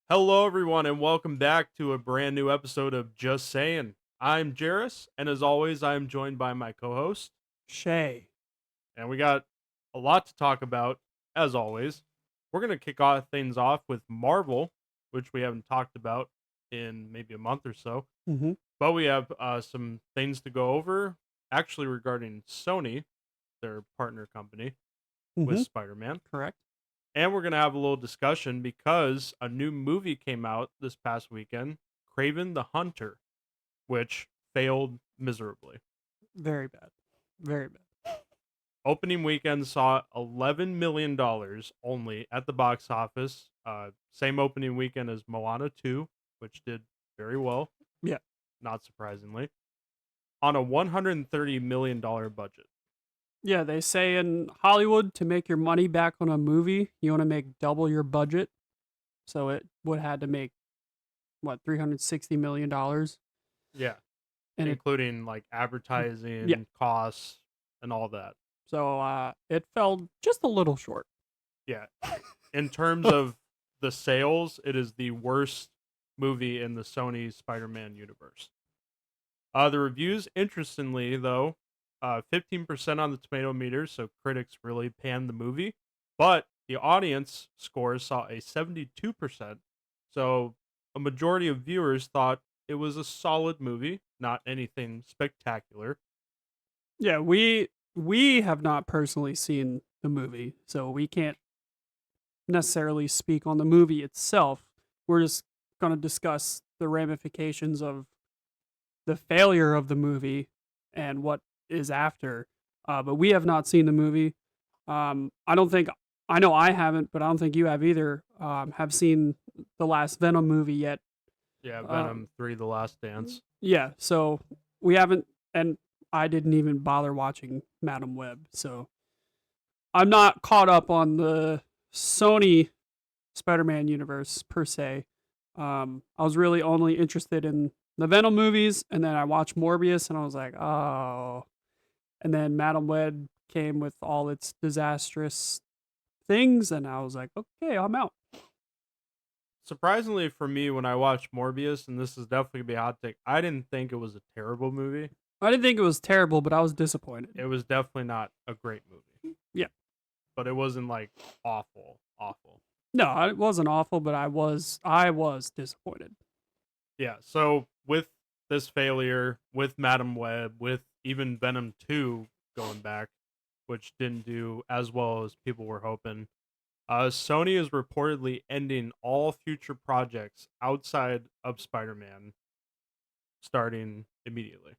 Hello, everyone, and welcome back to a brand new episode of Just Sayin. I'm Jairus, and as always, I am joined by my co-host, Shay. and we got a lot to talk about. As always, we're gonna kick off things off with Marvel, which we haven't talked about in maybe a month or so. Mm-hmm. But we have some things to go over, actually regarding Sony, their partner company with Mm-hmm. Spider-Man. Correct. And we're going to have a little discussion because a new movie came out this past weekend, Craven the Hunter, which failed miserably. Very bad. Very bad. Opening weekend saw $11 million only at the box office. Same opening weekend as Moana 2, which did very well, Yeah. not surprisingly, on a $130 million budget. Yeah, they say in Hollywood to make your money back on a movie, you want to make double your budget. So it would had to make what $360 million, Yeah, and it including like yeah. advertising costs and all that. So it fell just a little short. Yeah, in terms of the sales, it is the worst movie in the Sony Spider-Man universe. The reviews, interestingly though, 15% on the tomato meter, so critics really panned the movie, but the audience scores saw a 72%. So a majority of viewers thought it was a solid movie, not anything spectacular. Yeah, we have not personally seen the movie, so we can't necessarily speak on the movie itself. We're just going to discuss the ramifications of the failure of the movie and what is after. But we have not seen the movie. I don't think I know I haven't, but I don't think you have either. Have seen the last Venom movie yet? Yeah, Um, Venom 3: The Last Dance. yeah, so we haven't, and I didn't even bother watching Madam Web, so I'm not caught up on the Sony Spider-Man universe per se. I was really only interested in the Venom movies, and then I watched Morbius, and I was like, oh. And then Madam Web came with all its disastrous things, and I was like, okay, I'm out. Surprisingly for me, when I watched Morbius, and this is definitely gonna be a hot take, I didn't think it was a terrible movie. I didn't think it was terrible, but I was disappointed. It was definitely not a great movie, Yeah. but it wasn't like awful, awful. No, it wasn't awful, but I was disappointed. Yeah. So with this failure, with Madam Web, with even Venom 2 going back, which didn't do as well as people were hoping, Sony is reportedly ending all future projects outside of Spider-Man starting immediately.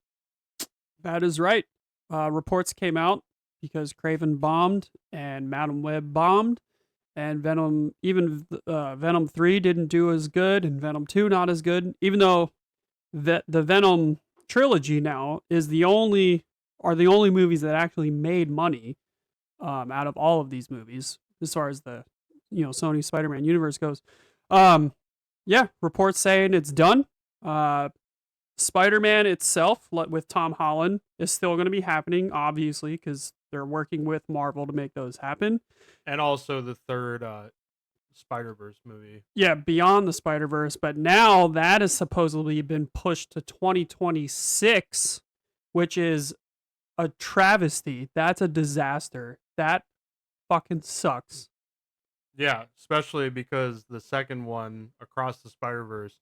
That is right. Reports came out because Craven bombed and Madam Web bombed, and Venom, even Venom 3 didn't do as good, and Venom 2 not as good, even though the Venom trilogy now is the only movies that actually made money out of all of these movies as far as the Sony Spider-Man universe goes. Um, yeah, reports saying it's done. Uh, Spider-Man itself with Tom Holland is still going to be happening, obviously, because they're working with Marvel to make those happen. And also the third Spider-Verse movie. Yeah, Beyond the Spider-Verse, but now that has supposedly been pushed to 2026, which is a travesty. That's a disaster. That fucking sucks. Yeah, especially because the second one, Across the Spider-Verse,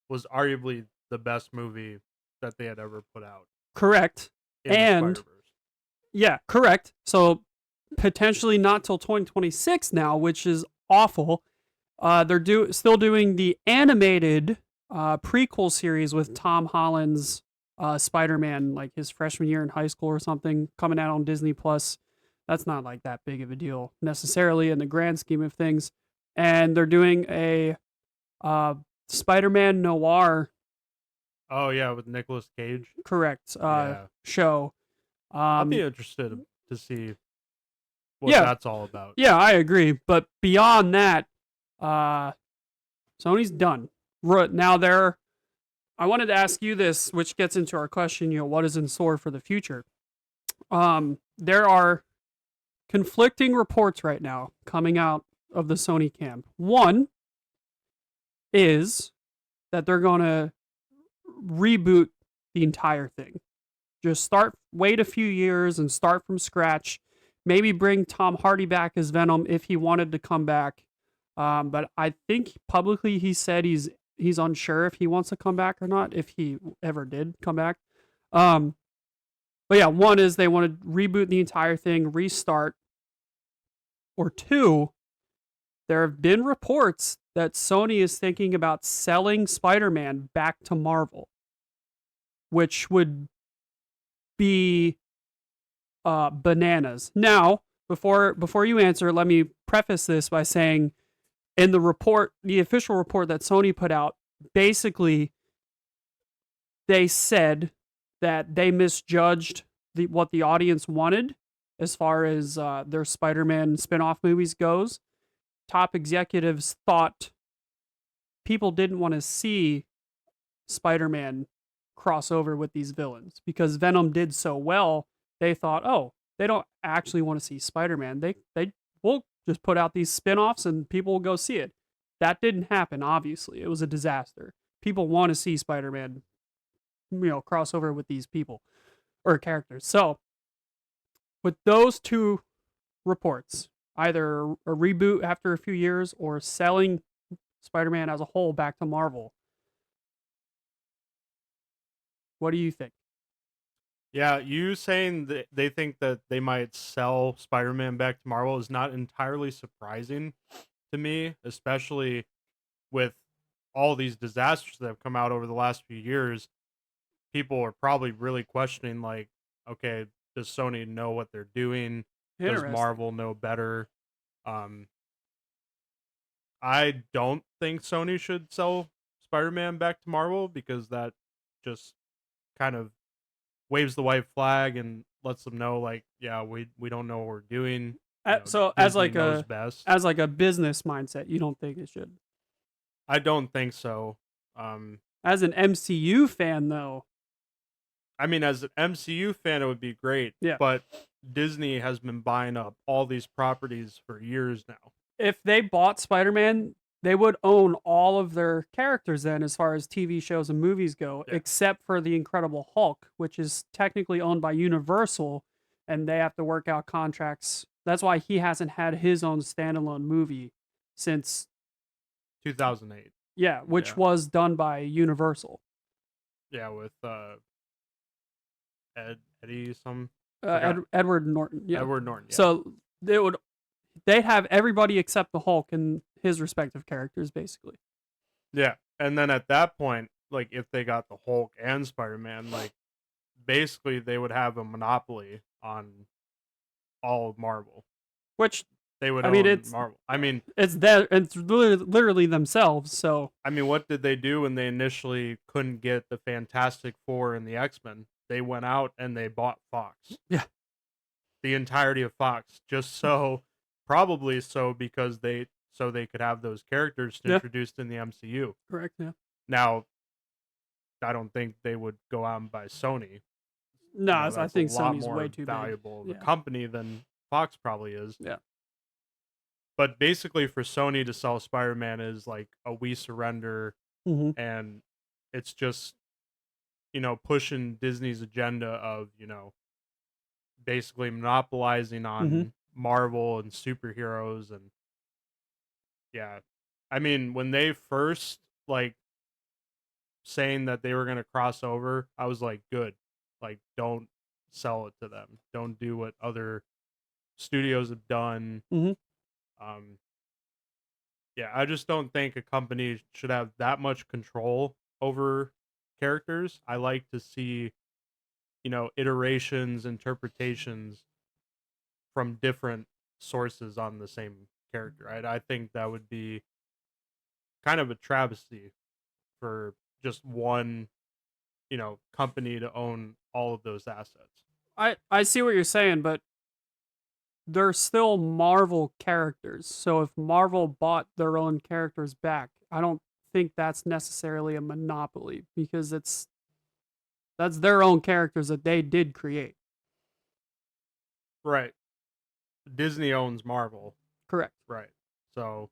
was arguably the best movie that they had ever put out Correct. in the And Spider-Verse. yeah, correct. So potentially not till 2026 now, which is awful. They're still doing the animated prequel series with Tom Holland's Spider-Man, like his freshman year in high school or something, coming out on Disney Plus. That's not like that big of a deal necessarily in the grand scheme of things. And they're doing a uh, Spider-Man noir, Oh yeah, with Nicolas Cage. correct, Yeah, show. I'll be Um, interested to see what yeah, that's all about. yeah, I agree. But beyond that, uh, Sony's done. Now I wanted to ask you this, which gets into our question, what is in store for the future? There are conflicting reports right now coming out of the Sony camp. One, is that they're going to reboot the entire thing. Just wait a few years and start from scratch. Maybe bring Tom Hardy back as Venom if he wanted to come back. But I think publicly he said he's unsure if he wants to come back or not, if he ever did come back. Um, but yeah, one is they want to reboot the entire thing, restart. Or two, there have been reports that Sony is thinking about selling Spider-Man back to Marvel, which would be bananas. Now, before you answer, let me preface this by saying, in the official report that Sony put out, basically they said that they misjudged what the audience wanted as far as their Spider-Man spin-off movies goes. Top executives thought people didn't want to see Spider-Man cross over with these villains because Venom did so well. They thought, oh, they don't actually want to see Spider-Man. They will just put out these spin-offs and people will go see it. That didn't happen, obviously. It was a disaster. People want to see Spider-Man, cross over with these people or characters. So, with those two reports, either a reboot after a few years or selling Spider-Man as a whole back to Marvel, what do you think? Yeah, you saying that they think that they might sell Spider-Man back to Marvel is not entirely surprising to me, especially with all these disasters that have come out over the last few years. People are probably really questioning, like, okay, does Sony know what they're doing? Does Interesting. Marvel know better? Um, I don't think Sony should sell Spider-Man back to Marvel because that just kind of waves the white flag and lets them know, like, yeah, we don't know what we're doing. So Disney knows best. as like a business mindset, you don't think it should. I don't think so. Um, As an MCU fan, though, I mean, as an MCU fan, it would be great, yeah. but Disney has been buying up all these properties for years now. If they bought Spider-Man, they would own all of their characters then, as far as TV shows and movies go, Yeah. except for the Incredible Hulk, which is technically owned by Universal, and they have to work out contracts. That's why he hasn't had his own standalone movie since 2008. yeah, which Yeah. was done by Universal. Yeah, with Eddie some Edward Norton. Yeah. Edward Norton. Yeah. So they'd have everybody except the Hulk and his respective characters, basically. Yeah. And then at that point, like, if they got the Hulk and Spider-Man, like, basically they would have a monopoly on all of Marvel. Which They would I mean, own Marvel. I mean, it's literally themselves. So what did they do when they initially couldn't get the Fantastic Four and the X-Men? They went out and they bought Fox. yeah, The entirety of Fox, just so, probably so because they could have those characters yeah, introduced in the MCU. correct. Yeah, Now, I don't think they would go out and buy Sony. no, I That's a think lot Sony's more way too valuable of big. a Yeah, company than Fox probably is. yeah, But basically, for Sony to sell Spider-Man is like a we surrender, mm-hmm. and it's just pushing Disney's agenda of basically monopolizing Mm-hmm. on Marvel and superheroes. And yeah, I mean, when they first, like, saying that they were going to cross over, I was like, good, like, don't sell it to them, don't do what other studios have done. Mm-hmm. um yeah, I just don't think a company should have that much control over characters. I like to see iterations, interpretations from different sources on the same character. I think that would be kind of a travesty for just one, company to own all of those assets. I see what you're saying, but they're still Marvel characters. So if Marvel bought their own characters back, I don't think that's necessarily a monopoly because that's their own characters that they did create. Right. Disney owns Marvel. Correct. Right. So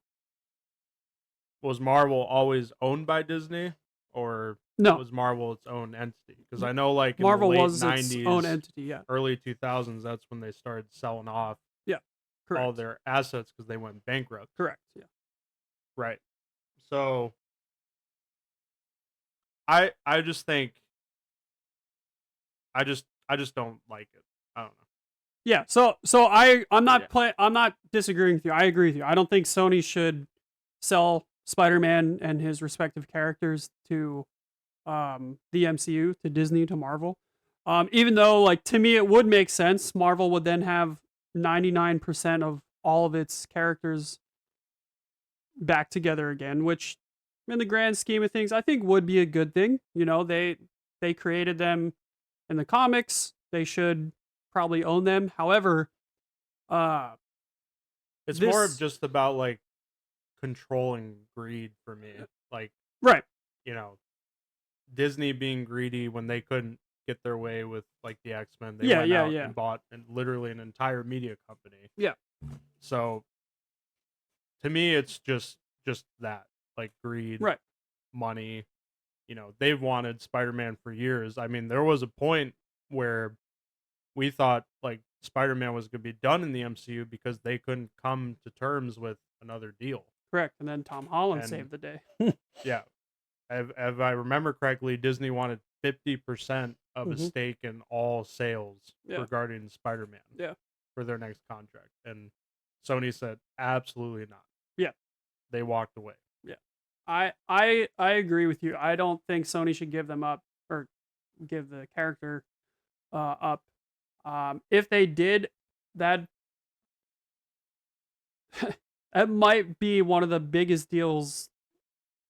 Was Marvel always owned by Disney, or No, was Marvel its own entity? Because I know, like in the Marvel late was its own '90s, entity. Yeah, early 2000s, that's when they started selling off yeah, all correct, their assets because they went bankrupt. correct. Yeah, Right. So I just think I just don't like it. I don't know. yeah. So I'm Yeah. not I'm not disagreeing with you. I agree with you. I don't think Sony should sell Spider-Man and his respective characters to the MCU, to Disney, to Marvel. Even though, like, to me, it would make sense. Marvel would then have 99% of all of its characters back together again, which, in the grand scheme of things, I think would be a good thing. You know, they created them in the comics. They should probably own them. However, uh, It's more of this just about like controlling greed for me. Like, right, you know, Disney being greedy when they couldn't get their way with like the X-Men. They yeah, went yeah, out yeah, and bought literally an entire media company. yeah, So to me it's just that, like greed, right, money. They've wanted Spider-Man for years. I mean, there was a point where we thought like Spider-Man was going to be done in the MCU because they couldn't come to terms with another deal. correct. And then Tom Holland And saved the day. yeah, if I remember correctly, Disney wanted 50% of a Hmm. stake in all sales Yeah, regarding Spider-Man yeah, for their next contract, and Sony said absolutely not. yeah. They walked away. Yeah. I agree with you. I don't think Sony should give them up or give the character up. If they did, that that might be one of the biggest deals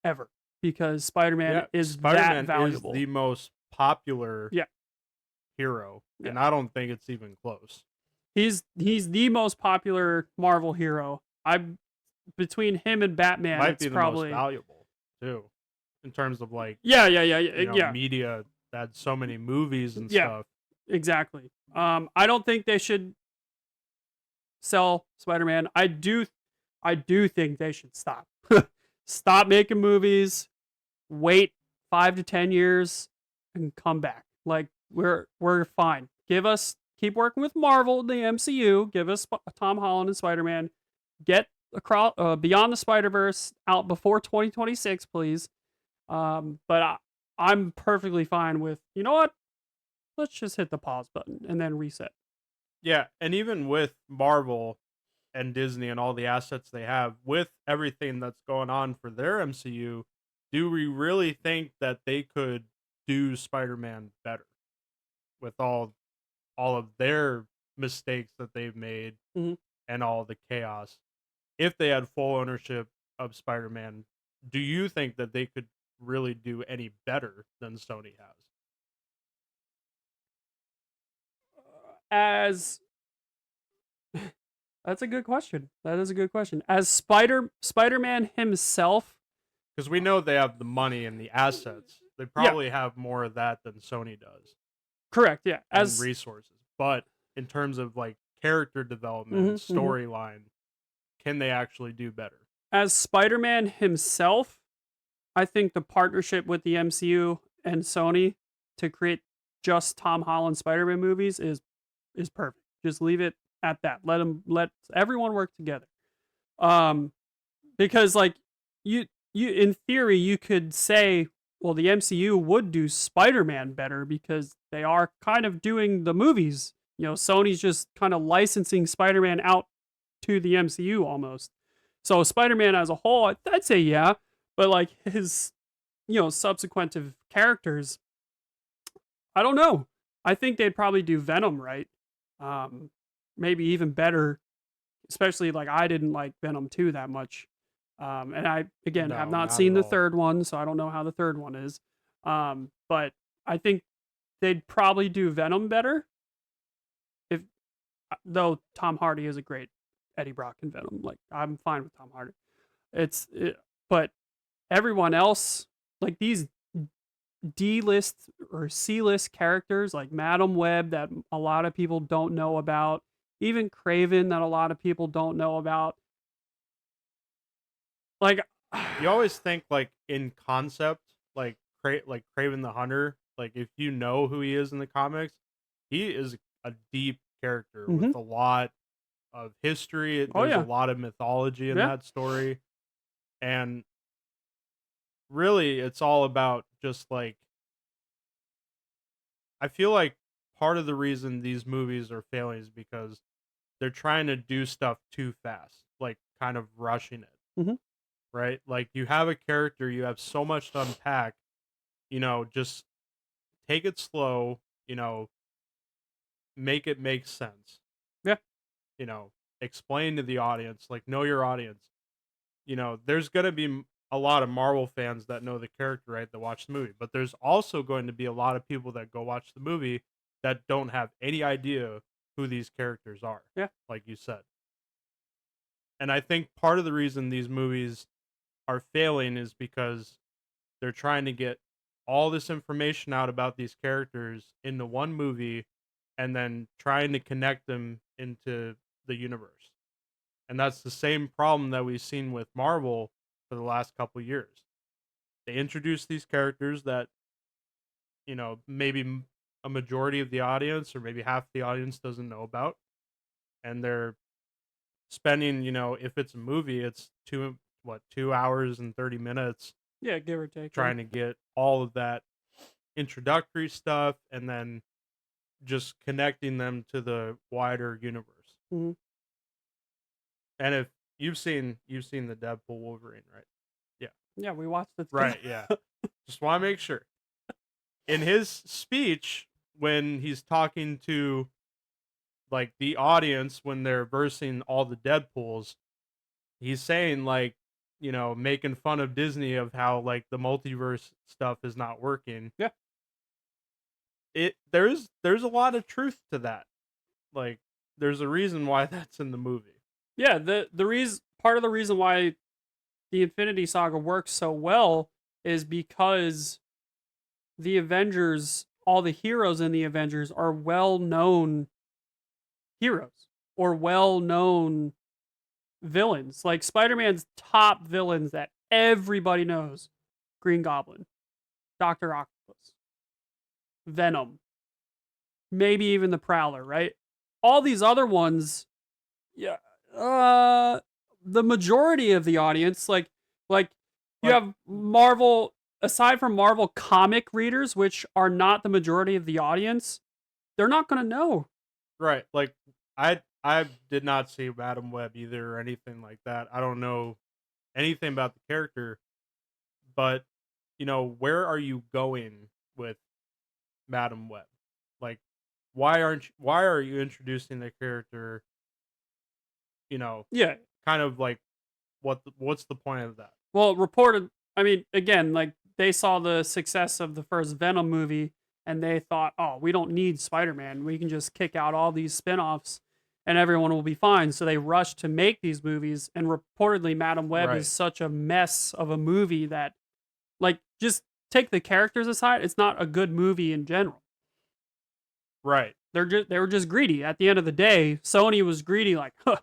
ever because Spider-Man Yeah, is that Spider-Man is valuable. the most popular Yeah. hero, Yeah. and I don't think it's even close. He's the most popular Marvel hero. I Between him and Batman, Might it's be the most probably valuable too, in terms of like yeah, yeah, yeah, yeah, yeah, media that had so many movies and yeah, stuff. exactly. I don't think they should sell Spider-Man. I do think they should stop. Stop making movies, wait 5 to 10 years and come back. Like we're fine. Keep working with Marvel, the MCU, give us Tom Holland and Spider-Man. Get across Beyond the Spider-Verse out before 2026, please. I'm perfectly fine with, you know what? Let's just hit the pause button and then reset. Yeah, and even with Marvel and Disney and all the assets they have, with everything that's going on for their MCU, do we really think that they could do Spider-Man better with all of their mistakes that they've made Mhm. and all the chaos? If they had full ownership of Spider-Man, do you think that they could really do any better than Sony has? As That's a good question. That is a good question. As Spider-Man himself, Because we know they have the money and the assets. They yeah, probably have more of that than Sony does, correct, yeah. and resources. But in terms of like character development, Mhm, mhm. storyline, can they actually do better? As Spider-Man himself, I think the partnership with the MCU and Sony to create just Tom Holland Spider-Man movies is perfect. Just leave it at that. Let everyone work together. Um because like you in theory you could say, well, the MCU would do Spider-Man better because they are kind of doing the movies. You know, Sony's just kind of licensing Spider-Man out to the MCU almost. So Spider-Man as a whole, I'd say yeah, but like his subsequent characters, I don't know. I think they'd probably do Venom right. Um Maybe even better, especially like I didn't like Venom 2 that much. And I, again, have No, not not seen at the all. third one, so I don't know how the third one is. But I think they'd probably do Venom better if, though Tom Hardy is a great Eddie Brock in Venom. Like I'm fine with Tom Hardy. But everyone else, like these D-list or C-list characters like Madam Web that a lot of people don't know about, even Craven that a lot of people don't know about. Like You always think like in concept, like like Craven the Hunter. Like if you know who he is in the comics, he is a deep character with Hmm. a lot of history. Oh There's a yeah, lot of mythology in yeah. that story, and really, it's all about just like I feel like part of the reason these movies are failing is because they're trying to do stuff too fast, like kind of rushing it, Hmm. right? Like you have a character, you have so much to unpack, just take it slow, make it make sense, Yeah, you know, explain to the audience, like know your audience. There's going to be a lot of Marvel fans that know the character, right, that watch the movie, but there's also going to be a lot of people that go watch the movie that don't have any idea who these characters are, yeah, like you said. And I think part of the reason these movies are failing is because they're trying to get all this information out about these characters into one movie and then trying to connect them into the universe. And that's the same problem that we've seen with Marvel for the last couple years. They introduce these characters that, maybe a majority of the audience or maybe half the audience doesn't know about. And they're spending, if it's a movie, it's 2 hours and 30 minutes yeah. Give or take. Yeah. trying to get all of that introductory stuff and then just connecting them to the wider universe. Hmm. And if you've seen the Deadpool Wolverine, right? Yeah. Yeah, we watched it together. Right, yeah. Just want to make sure. In his speech when he's talking to like the audience when they're versing all the Deadpools, he's saying like, making fun of Disney of how like the multiverse stuff is not working. Yeah, There's a lot of truth to that. Like there's a reason why that's in the movie. yeah. The reason part of the reason why the Infinity Saga works so well is because the Avengers, all the heroes in the Avengers are well known heroes or well known villains. Like Spider Man's top villains that everybody knows: Green Goblin, Doctor Octopus, Venom, maybe even the Prowler, right? All these other ones, yeah, the majority of the audience, like you Like have Marvel, aside from Marvel comic readers, which are not the majority of the audience, they're not going to know. right, like I did not see Madam Web either or anything like that. I don't know anything about the character, but where are you going with Madam Web? Like why are you introducing the character, you know, Yeah. kind of like what's the point of that? Well, reported. I mean, again, like they saw the success of the first Venom movie, and they thought, "Oh, we don't need Spider-Man. We can just kick out all these spin-offs, and everyone will be fine." So they rushed to make these movies, and reportedly, Madam Web is Right. such a mess of a movie that, like, just take the characters aside, it's not a good movie in general. Right. They were just greedy. At the end of the day, Sony was greedy, like, huh,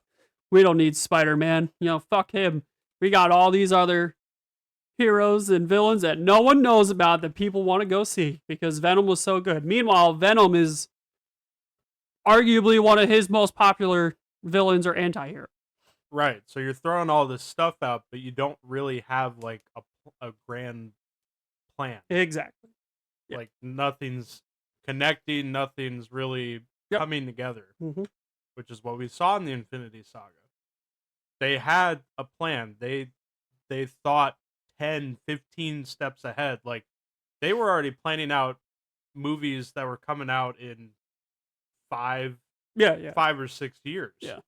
we don't need Spider-Man. Fuck him. We got all these other heroes and villains that no one knows about that people want to go see because Venom was so good. Meanwhile, Venom is arguably one of his most popular villains or anti-hero. Right. So you're throwing all this stuff out, but you don't really have like a grand plan. Exactly. Yeah. Like nothing's connecting, nothing's really Yep. coming together, Mm-hmm. which is what we saw in the Infinity Saga. They had a plan. They thought 10, 15 steps ahead. Like they were already planning out movies that were coming out in five Yeah. Yeah. 5 or 6 years. Yeah.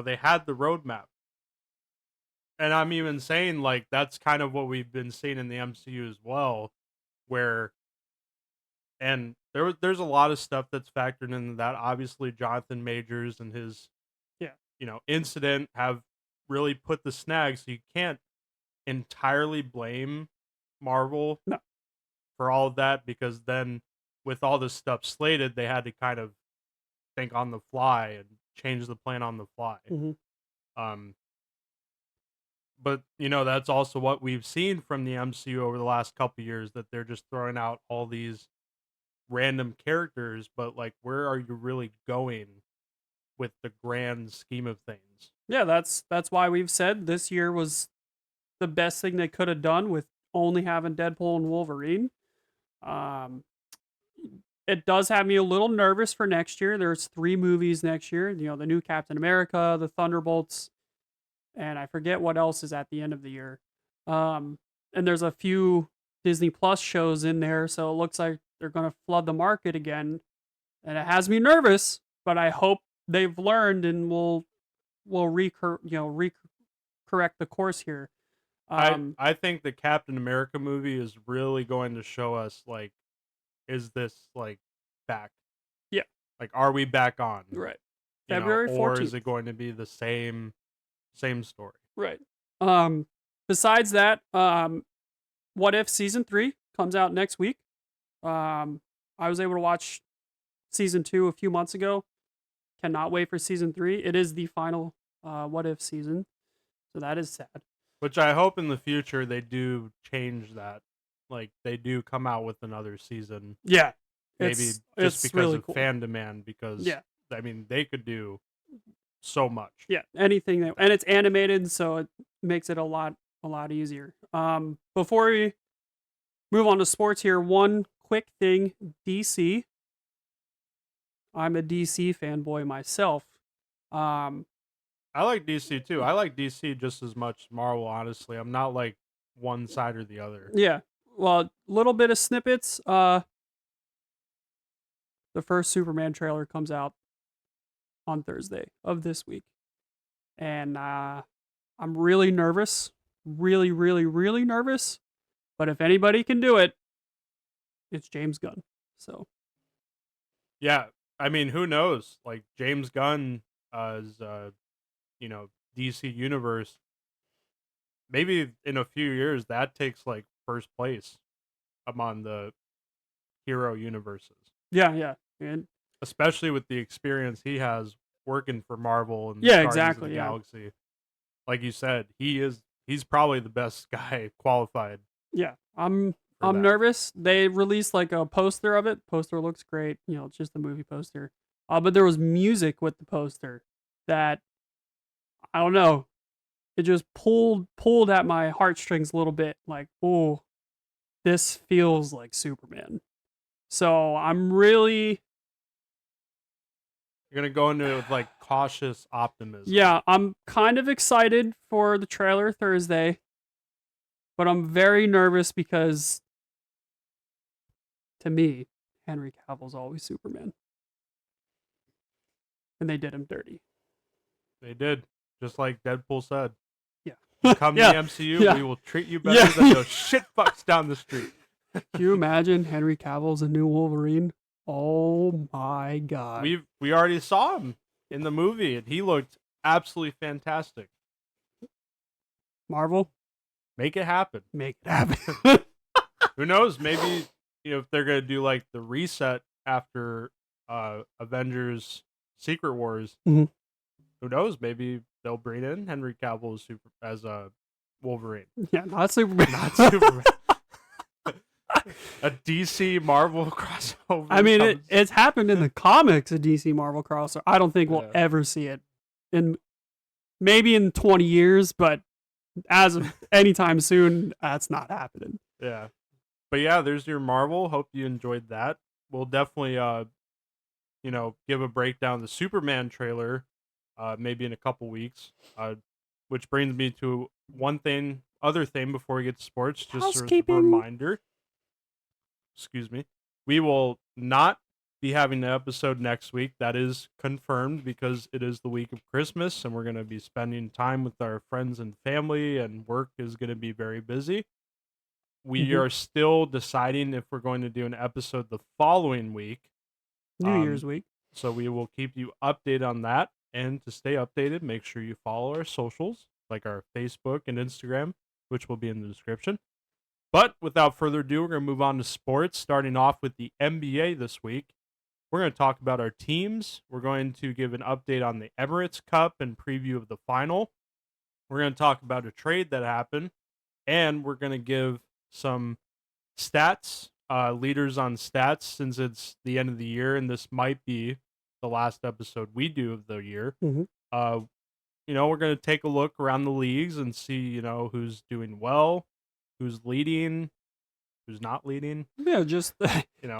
They had the roadmap. And I'm even saying like that's kind of what we've been seeing in the MCU as well, where and there's a lot of stuff that's factored into that. Obviously, Jonathan Majors and his Yeah. incident have really put the snag. So you can't entirely blame Marvel No. for all of that because then with all this stuff slated, they had to kind of think on the fly and change the plan on the fly. Mm-hmm. Um, But that's also what we've seen from the MCU over the last couple years, that they're just throwing out all these random characters, but like, where are you really going with the grand scheme of things? Yeah, that's why we've said this year was the best thing they could have done with only having Deadpool and Wolverine. Um, it does have me a little nervous for next year. There's 3 movies next year. The new Captain America, the Thunderbolts, and I forget what else is at the end of the year. Um, and there's a few Disney Plus shows in there, so it looks like they're going to flood the market again, and it has me nervous. But I hope they've learned and will correct the course here. I think the Captain America movie is really going to show us, like, is this like back? Yeah, Like, are we back on? right. February Or 14th. is it going to be the same story? Right. Besides that, What If season 3 comes out next week. I was able to watch season 2 a few months ago. Cannot wait for season 3. It is the final What If season, so that is sad. Which I hope in the future they do change that. Like, they do come out with another season. Yeah, Maybe it's just because really of cool. fan demand, because Yeah, I mean, they could do so much. yeah, anything that, and it's animated, so it makes it a lot easier. Before we move on to sports here, one quick thing: DC. I'm a DC fanboy myself. Um, I like DC too. I like DC just as much as Marvel, honestly. I'm not like one side or the other. yeah. Well, little bit of snippets. The first Superman trailer comes out on Thursday of this week, and I'm really nervous, really, really, really nervous. But if anybody can do it, it's James Gunn. So Yeah, I mean, who knows? Like, James Gunn as DC Universe, maybe in a few years that takes like first place among the hero universes. yeah, and Especially with the experience he has working for Marvel and yeah, Guardians of the exactly, yeah, Galaxy. Like you said, he's probably the best guy qualified yeah. I'm for that. nervous. They released like a poster of it. Poster looks great. It's just a movie poster. But there was music with the poster that I don't know. It just pulled at my heartstrings a little bit. Like, oh, this feels like Superman. So I'm really, You're gonna go into it with like cautious optimism. yeah, I'm kind of excited for the trailer Thursday, but I'm very nervous because to me, Henry Cavill's always Superman, and they did him dirty. They did, just like Deadpool said. Yeah, You come to yeah, the MCU, yeah, we will treat you better yeah. than those shit fucks down the street. Can you imagine Henry Cavill's a new Wolverine? Oh my god! We already saw him in the movie, and he looked absolutely fantastic. Marvel, Make it happen. make it happen. Who knows? Maybe if they're gonna do like the reset after Avengers Secret Wars. Mhm. Who knows? Maybe they'll bring in Henry Cavill as a Wolverine, Yeah, not Superman. not Superman. A DC Marvel crossover. I mean, comes- it's happened in the comics, a DC Marvel crossover. I don't think we'll Yeah. ever see it in maybe in 20 years, but as of anytime soon, that's not happening. Yeah. But yeah, there's your Marvel. Hope you enjoyed that. We'll definitely give a breakdown of the Superman trailer maybe in a couple weeks. Which brings me to other thing before we get to sports, just as a Housekeeping. reminder. Excuse me. We will not be having the episode next week. That is confirmed because it is the week of Christmas and we're going to be spending time with our friends and family, and work is going to be very busy. We Mhm. are still deciding if we're going to do an episode the following week. New Year's week. So we will keep you updated on that. And to stay updated, make sure you follow our socials, like our Facebook and Instagram, which will be in the description. But without further ado, we're going to move on to sports, starting off with the NBA this week. We're going to talk about our teams. We're going to give an update on the Emirates Cup and preview of the final. We're going to talk about a trade that happened, and we're going to give some stats, leaders on stats, since it's the end of the year, and this might be the last episode we do of the year. Mhm. Uh, we're going to take a look around the leagues and see, who's doing well, who's leading, who's not leading. Yeah, just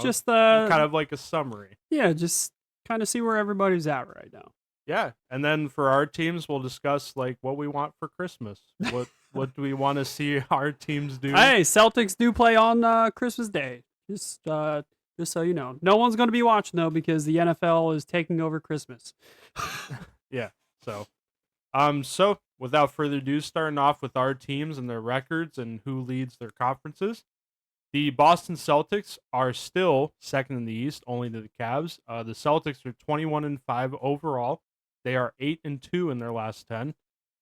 just Kind of like a summary. yeah, just kind of see where everybody's at right now. Yeah, and then for our teams, we'll discuss like what we want for Christmas. What do we want to see our teams do? Hey, Celtics do play on Christmas Day. Just so you know, no one's going to be watching though because the NFL is taking over Christmas. Yeah. So without further ado, starting off with our teams and their records and who leads their conferences. The Boston Celtics are still second in the East, only to the Cavs. The Celtics are 21-5 overall. They are 8-2 in their last 10.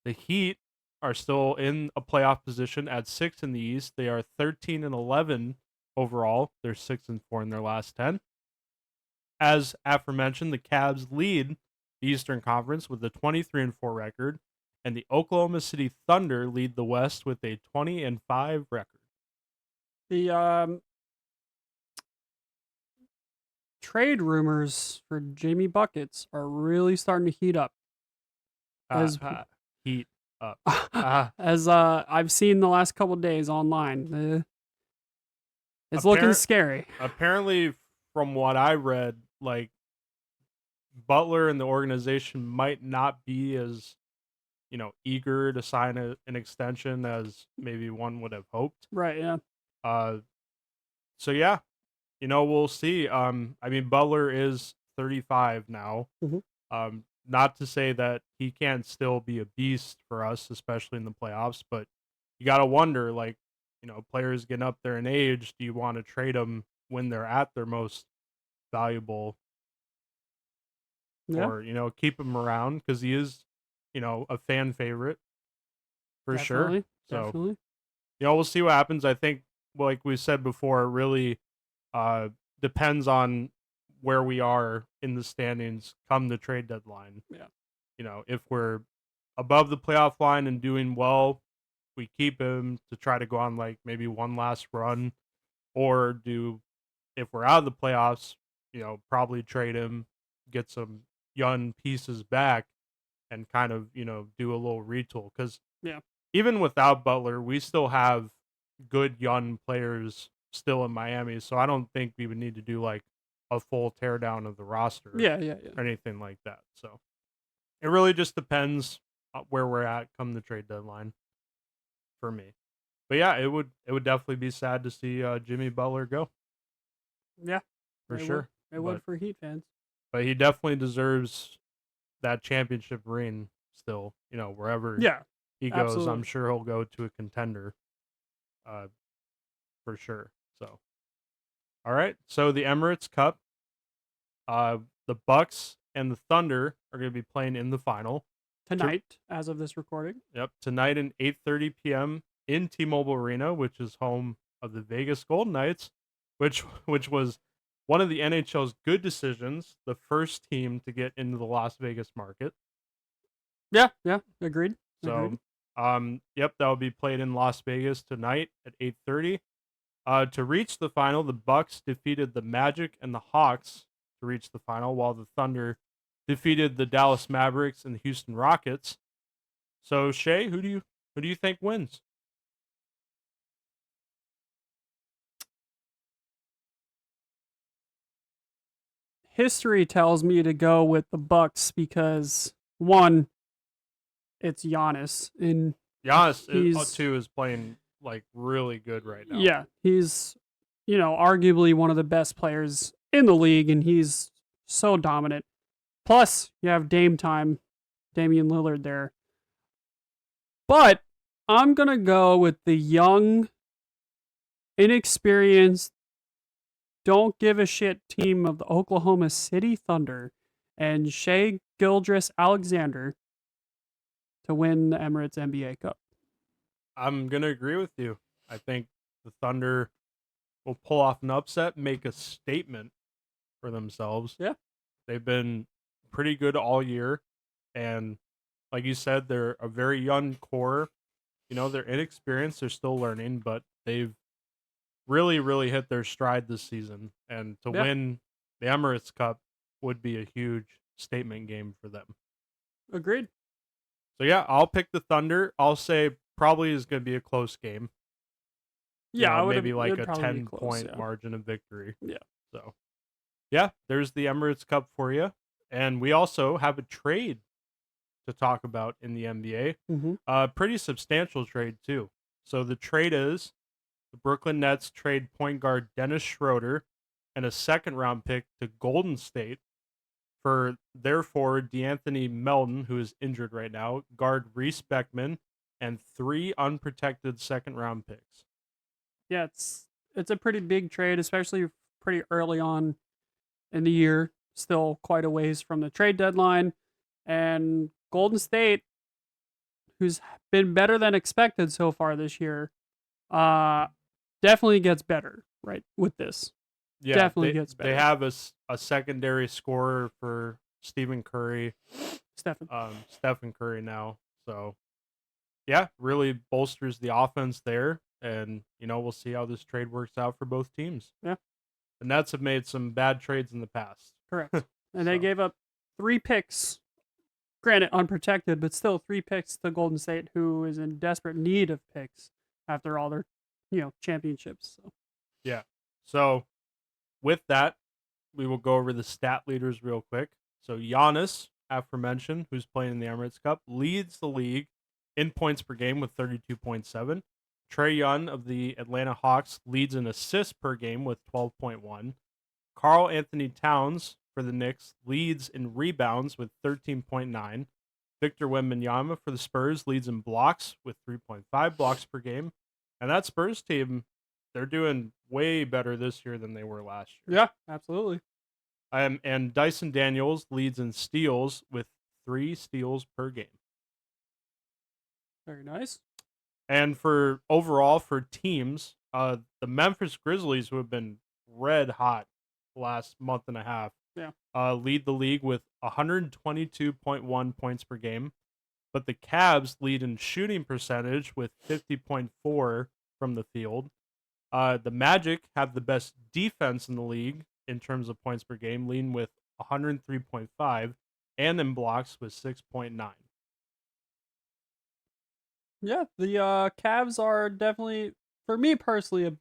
The Heat are still in a playoff position at 6 in the East. They are 13-11 overall. They're 6-4 in their last 10. As aforementioned, the Cavs lead the Eastern Conference with a 23-4 record, and the Oklahoma City Thunder lead the West with a 20-5 record. The trade rumors for Jamie Buckets are really starting to heat up. Heat up. As I've seen the last couple of days online, it's looking scary. Apparently, from what I read, like Butler and the organization might not be as eager to sign an extension as maybe one would have hoped. Right. Yeah. So yeah, we'll see. I mean, Butler is 35 now. Mm-hmm. Not to say that he can't still be a beast for us, especially in the playoffs, but you got to wonder, like, players getting up there in age, do you want to trade them when they're at their most valuable? Yeah. Or, keep him around because he is, a fan favorite for Definitely, sure. So, definitely. we'll see what happens. I think, like we said before, it really depends on where we are in the standings come the trade deadline. Yeah. If we're above the playoff line and doing well, we keep him to try to go on like maybe one last run, or if we're out of the playoffs, probably trade him, get some young pieces back, and kind of do a little retool because Yeah. even without Butler, we still have good young players still in Miami, so I don't think we would need to do like a full teardown of the roster Yeah. or anything like that. So it really just depends where we're at come the trade deadline for me. But yeah, it would definitely be sad to see Jimmy Butler go. Yeah. For sure. It would for Heat fans. But he definitely deserves that championship ring still, wherever he goes. Absolutely. I'm sure he'll go to a contender for sure. So, all right. So the Emirates Cup, the Bucks and the Thunder are going to be playing in the final tonight, as of this recording. Yep, tonight at 8:30 p.m. in T-Mobile Arena, which is home of the Vegas Golden Knights, which was one of the NHL's good decisions, the first team to get into the Las Vegas market. Yeah, agreed. So, yep, that will be played in Las Vegas tonight at 8:30. To reach the final, the Bucks defeated the Magic and the Hawks to reach the final, while the Thunder defeated the Dallas Mavericks and the Houston Rockets. So, Shay, who do you think wins? History tells me to go with the Bucks because one, it's Giannis, and Giannis too is playing like really good right now. Yeah, he's arguably one of the best players in the league, and he's so dominant. Plus, you have Damian Lillard there. But I'm gonna go with the young, inexperienced, don't give a shit team of the Oklahoma City Thunder and Shai Gilgeous-Alexander to win the Emirates NBA Cup. I'm going to agree with you. I think the Thunder will pull off an upset, make a statement for themselves. Yeah. They've been pretty good all year, and Like you said, they're a very young core. They're inexperienced. They're still learning, but they've really, really hit their stride this season. And to Yeah, win the Emirates Cup would be a huge statement game for them. agreed. So yeah, I'll pick the Thunder. I'll say probably is going to be a close game. Yeah, I would have. Maybe It like would a probably be 10 close. point Yeah, margin of victory. yeah. So yeah, there's the Emirates Cup for you. And we also have a trade to talk about in the NBA. Mm-hmm. Pretty substantial trade too. So the trade is the Brooklyn Nets trade point guard Dennis Schroeder and a second round pick to Golden State for their forward DeAnthony Melton, who is injured right now, guard Reese Beckman, and 3 unprotected second round picks. Yeah, it's a pretty big trade, especially pretty early on in the year. Still quite a ways from the trade deadline, and Golden State, who's been better than expected so far this year, uh, definitely gets better. Right with this, Yeah, definitely gets they better. have a secondary scorer for Stephen Curry, Stefan. Stephen Curry now. So yeah, really bolsters the offense there. And, we'll see how this trade works out for both teams. Yeah, The Nets have made some bad trades in the past. correct. And they So, gave up 3 picks, granted unprotected, but still 3 picks to Golden State, who is in desperate need of picks after all their, championships. So. yeah. So, with that, we will go over the stat leaders real quick. So, Giannis, aforementioned, who's playing in the Emirates Cup, leads the league in points per game with 32.7. Trae Young of the Atlanta Hawks leads in assists per game with 12.1. Karl Anthony Towns for the Knicks leads in rebounds with 13.9. Victor Wembanyama for the Spurs leads in blocks with 3.5 blocks per game. And that Spurs team, they're doing way better this year than they were last year. Yeah, absolutely. And Dyson Daniels leads in steals with 3 steals per game. Very nice. And for overall for teams, the Memphis Grizzlies, who have been red hot the last month and a half, Yeah. lead the league with 122.1 points per game. But the Cavs lead in shooting percentage with 50.4 from the field. The Magic have the best defense in the league in terms of points per game, leading with 103.5, and in blocks with 6.9. Yeah, the Cavs are definitely, for me personally,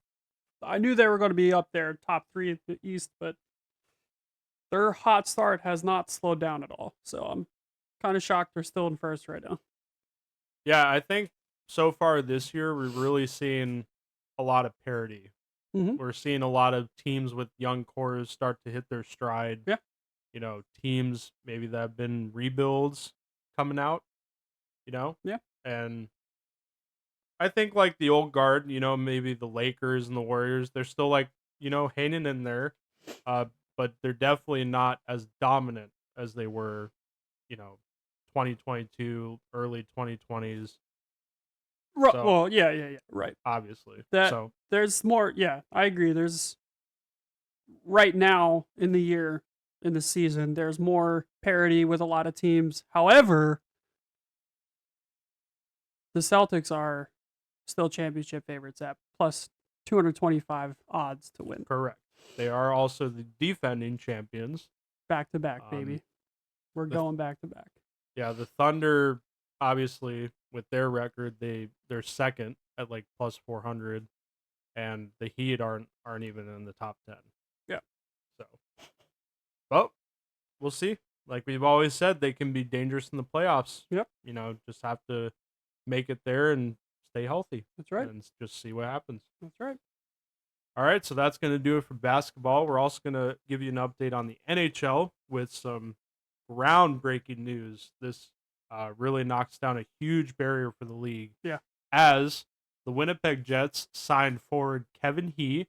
I knew they were going to be up there, top 3 in the East, but their hot start has not slowed down at all. So I'm kind of shocked they're still in first right now. Yeah, I think so far this year we're really seeing a lot of parity. Mm-hmm. We're seeing a lot of teams with young cores start to hit their stride. Yeah. Teams maybe that have been rebuilds coming out, Yeah. And I think like the old guard, maybe the Lakers and the Warriors, they're still like, hanging in there. But they're definitely not as dominant as they were, 2022, early 2020s. So Well, yeah. Right. obviously. That So there's more. Yeah, I agree. There's right now in the year, in the season, there's more parity with a lot of teams. However, the Celtics are still championship favorites at plus 225 odds to win. correct. They are also the defending champions. Back to back, Um, baby. We're the going back to back. Yeah, the Thunder, obviously, with their record, they're second at like plus 400, and the Heat aren't even in the top 10. Yeah. So, well, we'll see. Like we've always said, they can be dangerous in the playoffs. Yep. Just have to make it there and stay healthy. That's right. And just see what happens. That's right. All right, so that's going to do it for basketball. We're also going to give you an update on the NHL with some groundbreaking news. This really knocks down a huge barrier for the league. Yeah. As the Winnipeg Jets signed forward Kevin He,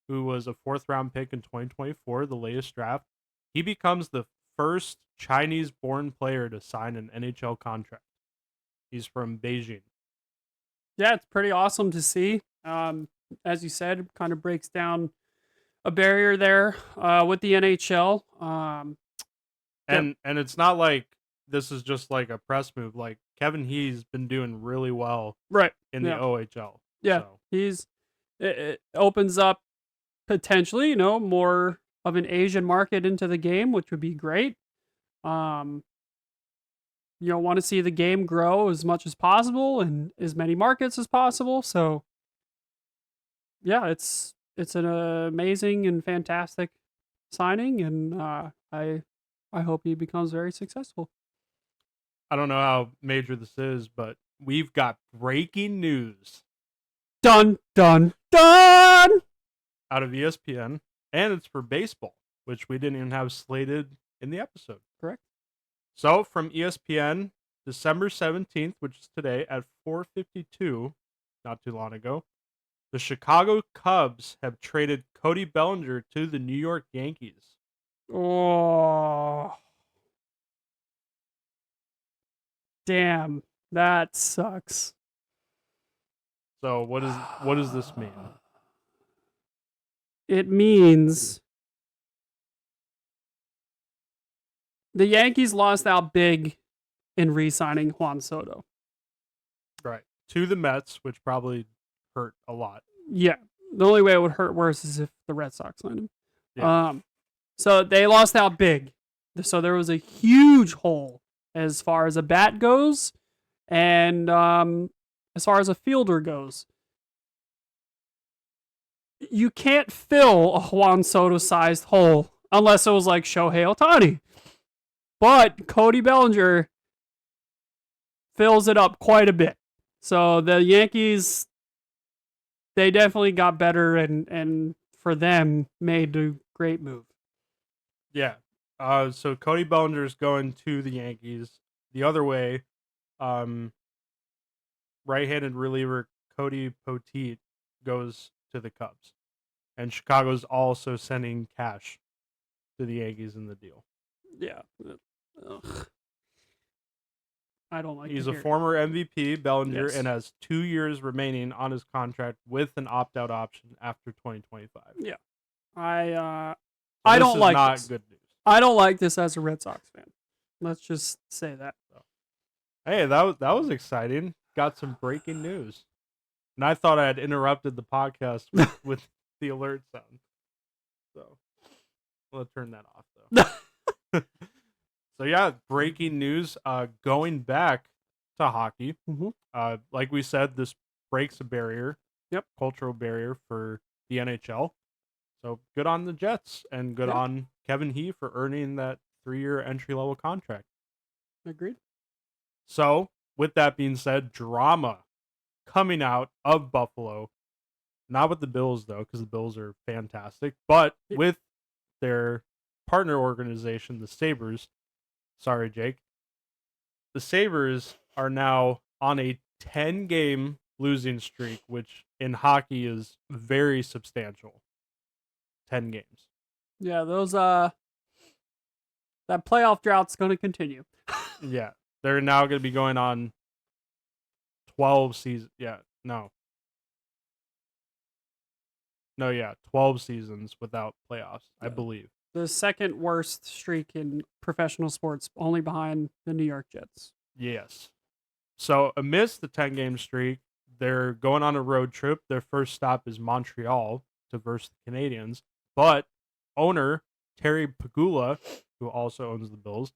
who was a 4th-round pick in 2024, the latest draft. He becomes the first Chinese-born player to sign an NHL contract. He's from Beijing. Yeah, it's pretty awesome to see. As you said, it kind of breaks down a barrier there with the NHL. And it's not like this is just like a press move. Like Kevin He's been doing really well Right. in the Yeah. OHL. Yeah. So It opens up potentially, more of an Asian market into the game, which would be great. Um, want to see the game grow as much as possible and as many markets as possible. So yeah, it's an amazing and fantastic signing, and I hope he becomes very successful. I don't know how major this is, but we've got breaking news Dun dun dun. out of ESPN, and it's for baseball, which we didn't even have slated in the episode. Correct. So from ESPN, December 17th, which is today at 4:52, not too long ago, the Chicago Cubs have traded Cody Bellinger to the New York Yankees. Oh, damn, that sucks. So what does this mean? It means the Yankees lost out big in re-signing Juan Soto. Right. To the Mets, which probably hurt a lot. Yeah, the only way it would hurt worse is if the Red Sox signed him. Yeah. So they lost out big. So there was a huge hole as far as a bat goes, and as far as a fielder goes. You can't fill a Juan Soto sized hole unless it was like Shohei Ohtani. But Cody Bellinger fills it up quite a bit. So the Yankees, they definitely got better and for them made a great move. Yeah. So Cody Bellinger is going to the Yankees. The other way, right-handed reliever Cody Poteet goes to the Cubs. And Chicago's also sending cash to the Yankees in the deal. Yeah. Ugh. I don't like. He's a former MVP, Bellinger, Yes. and has 2 years remaining on his contract with an opt-out option after 2025. Yeah. I So don't like not this. good news. I don't like this as a Red Sox fan. Let's just say that. Hey, that was exciting. Got some breaking news. And I thought I had interrupted the podcast with the alert sound. So I'll turn that off though. So yeah, breaking news. Going back to hockey. Mm-hmm. Like we said, this breaks a barrier. Yep. Cultural barrier for the NHL. So good on the Jets and good on Kevin He for earning that 3-year entry level contract. Agreed. So with that being said, drama coming out of Buffalo. Not with the Bills, though, because the Bills are fantastic, but with their partner organization, the Sabres. Sorry, Jake. The Sabres are now on a 10-game losing streak, which in hockey is very substantial. 10 games. Yeah, those that playoff drought's going to continue. Yeah. They're now going to be going on 12 seasons. Yeah, no. No, yeah, 12 seasons without playoffs, I believe. The second worst streak in professional sports, only behind the New York Jets. Yes. So amidst the 10-game streak, they're going on a road trip. Their first stop is Montreal to verse the Canadiens. But owner Terry Pagula, who also owns the Bills,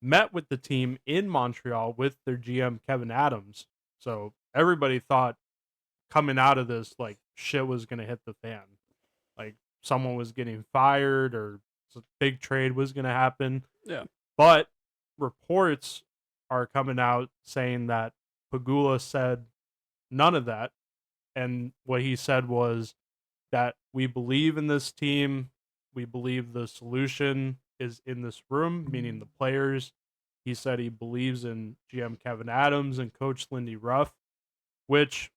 met with the team in Montreal with their GM Kevin Adams. So everybody thought coming out of this, like, shit was going to hit the fan. Like, someone was getting fired or a big trade was going to happen. Yeah. But reports are coming out saying that Pagula said none of that. And what he said was that we believe in this team. We believe the solution is in this room, meaning the players. He said he believes in GM Kevin Adams and Coach Lindy Ruff, which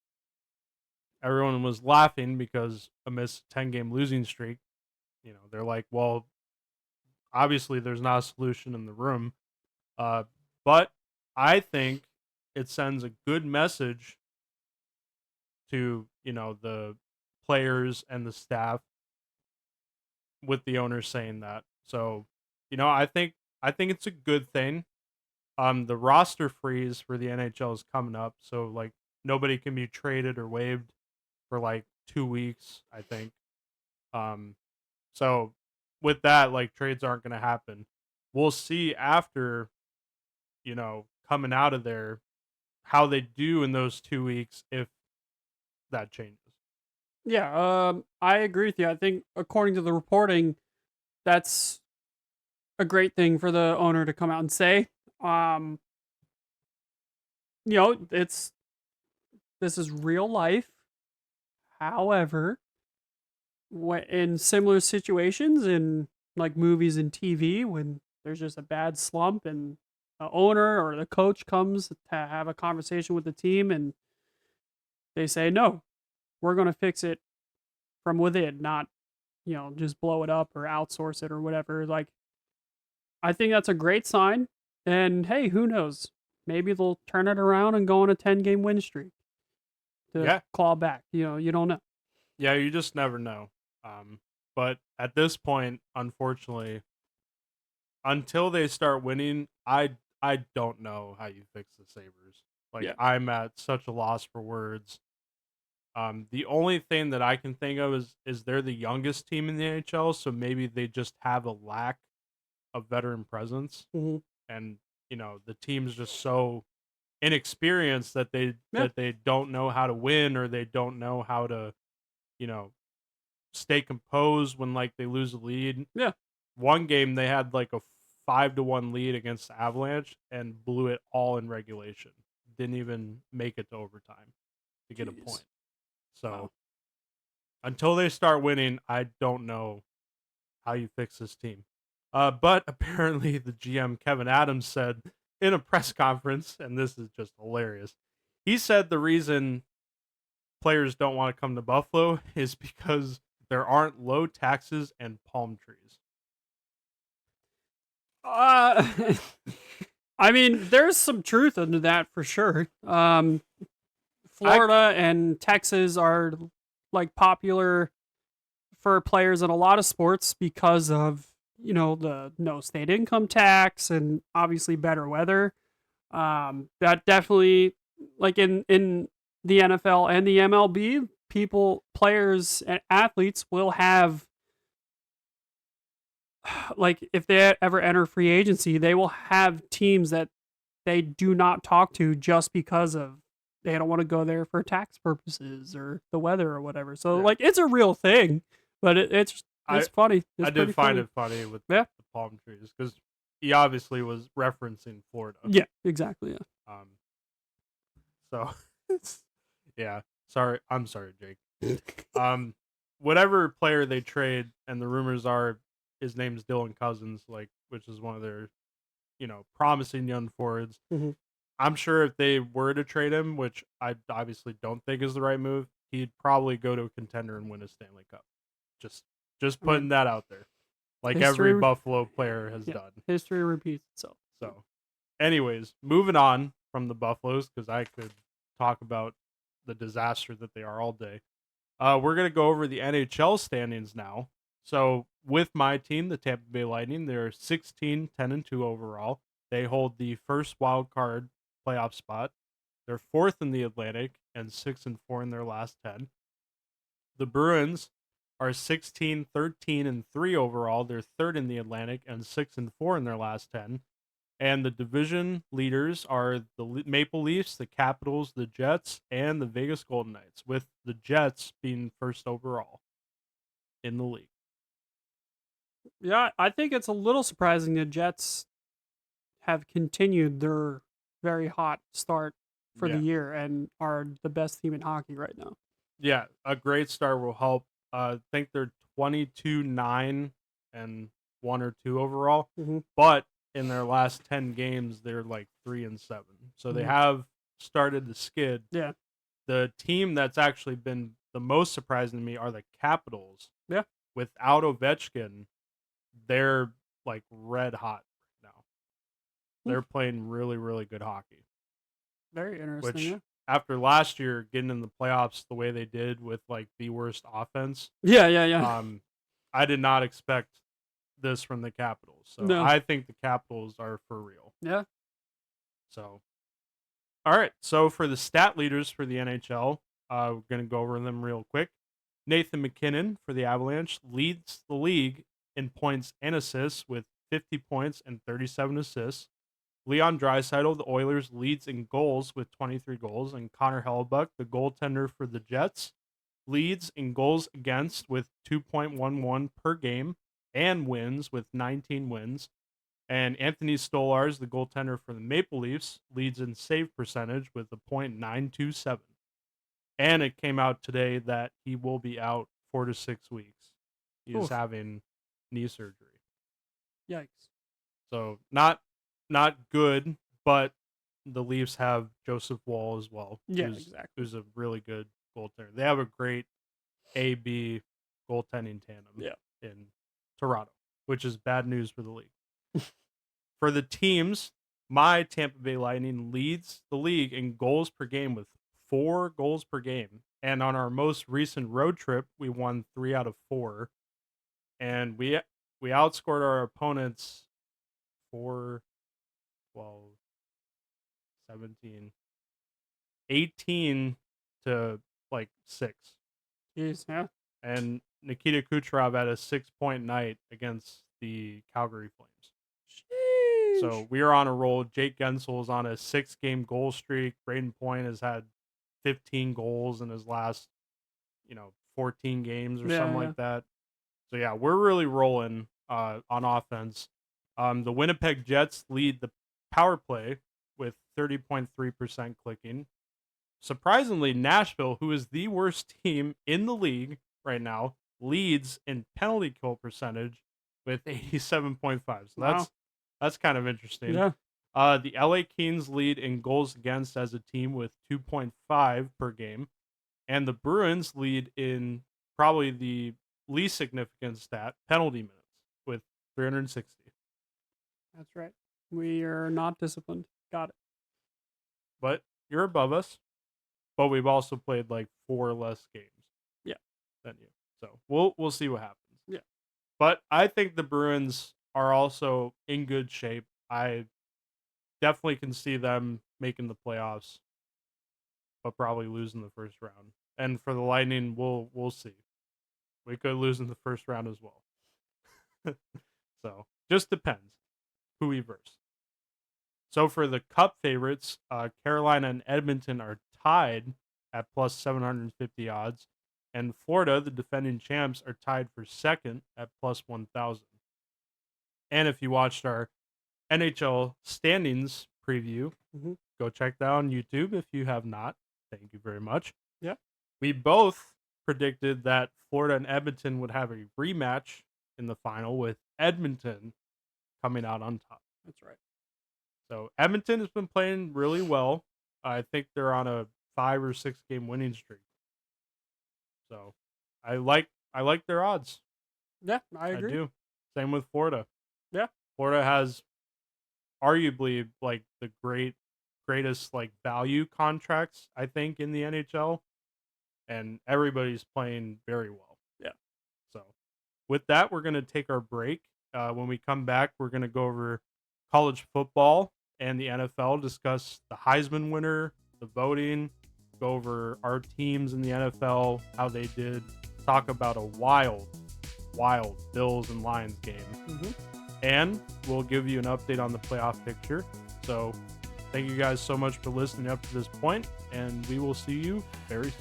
everyone was laughing because amidst a 10-game losing streak, they're like, well, obviously there's not a solution in the room. But I think it sends a good message to, the players and the staff with the owners saying that. So, I think it's a good thing. The roster freeze for the NHL is coming up, so like nobody can be traded or waived for like 2 weeks, I think. Um, so with that, like trades aren't going to happen. We'll see after, coming out of there how they do in those 2 weeks if that changes. Yeah, I agree with you. I think according to the reporting, that's a great thing for the owner to come out and say. Um, it's this is real life. However, in similar situations in like movies and TV, when there's just a bad slump and the owner or the coach comes to have a conversation with the team and they say, no, we're going to fix it from within, not, just blow it up or outsource it or whatever. Like, I think that's a great sign. And hey, who knows? Maybe they'll turn it around and go on a 10-game win streak to Yeah. claw back. You don't know. Yeah, you just never know. But at this point, unfortunately, until they start winning, I don't know how you fix the Sabres. Like Yeah. I'm at such a loss for words. The only thing that I can think of is they're the youngest team in the NHL, so maybe they just have a lack of veteran presence, Hmm. and the team's just so inexperienced that they Yeah. don't know how to win, or they don't know how to you know stay composed when like they lose a lead. Yeah. One game they had like a 5-1 lead against the Avalanche and blew it all in regulation. Didn't even make it to overtime to get a Jeez. point. So Wow. until they start winning, I don't know how you fix this team. But apparently the GM Kevin Adams said in a press conference, and this is just hilarious. He said the reason players don't want to come to Buffalo is because there aren't low taxes and palm trees. Uh, I mean, there's some truth into that for sure. Florida and Texas are like popular for players in a lot of sports because of the no state income tax and obviously better weather. That definitely, like in the NFL and the MLB, players and athletes will have, like, if they ever enter free agency, they will have teams that they do not talk to just because of they don't want to go there for tax purposes or the weather or whatever. So Yeah. like it's a real thing, but it's funny. It's I pretty did find funny. it funny with Yeah. the palm trees because he obviously was referencing Florida. Yeah, exactly. Yeah. So yeah. Sorry, I'm sorry, Jake. Whatever player they trade, and the rumors are his name's Dylan Cousins, like which is one of their, promising young forwards. Mhm. I'm sure if they were to trade him, which I obviously don't think is the right move, he'd probably go to a contender and win a Stanley Cup. Just I putting mean, that out there. Like every history, Buffalo player has yeah, done. history repeats itself. So, anyways, moving on from the Buffaloes because I could talk about the disaster that they are all day. We're gonna go over the NHL standings now. So, with my team, the Tampa Bay Lightning, they're 16, 10-2 overall. They hold the first wild card playoff spot. They're fourth in the Atlantic and 6-4 in their last 10. The Bruins are 16, 13-3 overall. They're third in the Atlantic and 6-4 in their last 10. And the division leaders are the Maple Leafs, the Capitals, the Jets, and the Vegas Golden Knights, with the Jets being first overall in the league. Yeah, I think it's a little surprising the Jets have continued their very hot start for the Yeah. year and are the best team in hockey right now. Yeah, a great start will help. I think they're 22-9 and 1 or 2 overall, Mm-hmm. but in their last 10 games, they're like 3-7. So they Mhm. have started to skid. Yeah. The team that's actually been the most surprising to me are the Capitals. Yeah. Without Ovechkin, they're like red hot right now. They're playing really, really good hockey. Very interesting. Which Yeah. after last year getting in the playoffs the way they did with like the worst offense, Yeah. Yeah. Yeah. I did not expect this from the Capitals. So No. I think the Capitals are for real. Yeah. So, all right. So for the stat leaders for the NHL, we're gonna go over them real quick. Nathan McKinnon for the Avalanche leads the league in points and assists with 50 points and 37 assists. Leon Draisaitl, the Oilers, leads in goals with 23 goals, and Connor Hellebuck, the goaltender for the Jets, leads in goals against with 2.11 per game and wins with 19 wins. And Anthony Stolarz, the goaltender for the Maple Leafs, leads in save percentage with a .927. And it came out today that he will be out 4 to 6 weeks. He is Oof. having knee surgery. Yikes. So not good, but the Leafs have Joseph Wall as well. Yeah, exactly. Who's a really good goaltender. They have a great A-B goaltending tandem in Toronto, which is bad news for the league. For the teams, my Tampa Bay Lightning leads the league in goals per game with 4 goals per game. And on our most recent road trip, we won 3 out of 4. And we outscored our opponents 4, 12, 17, 18 to like 6. Jeez, yeah. And Nikita Kucherov had a 6-point night against the Calgary Flames. Sheesh. So we are on a roll. Jake Gensel is on a 6-game goal streak. Braden Point has had 15 goals in his last, 14 games or something like that. So yeah, we're really rolling on offense. The Winnipeg Jets lead the power play with 30.3% clicking. Surprisingly, Nashville, who is the worst team in the league right now, leads in penalty kill percentage with 87.5. So that's kind of interesting. Yeah. The LA Kings lead in goals against as a team with 2.5 per game. And the Bruins lead in probably the least significant stat, penalty minutes, with 360. That's right. We are not disciplined. Got it. But you're above us. But we've also played like 4 less games. Than you. So we'll see what happens. Yeah. But I think the Bruins are also in good shape. I definitely can see them making the playoffs, but probably losing the first round. And for the Lightning, we'll see. We could lose in the first round as well. So just depends who we verse. So for the Cup favorites, Carolina and Edmonton are tied at plus 750 odds, and Florida, the defending champs, are tied for second at plus 1,000. And if you watched our NHL standings preview, go check that on YouTube if you have not. Thank you very much. Yeah. We both predicted that Florida and Edmonton would have a rematch in the final, with Edmonton coming out on top. That's right. So Edmonton has been playing really well. I think they're on a 5 or 6 game winning streak. So I like their odds. Yeah, I agree. I do. Same with Florida. Yeah. Florida has arguably like the greatest like value contracts, I think, in the NHL. And everybody's playing very well. Yeah. So with that, we're gonna take our break. When we come back, we're gonna go over college football and the NFL, discuss the Heisman winner, the voting, go over our teams in the NFL, how they did, talk about a wild Bills and Lions game. And we'll give you an update on the playoff picture. So thank you guys so much for listening up to this point, and we will see you very soon.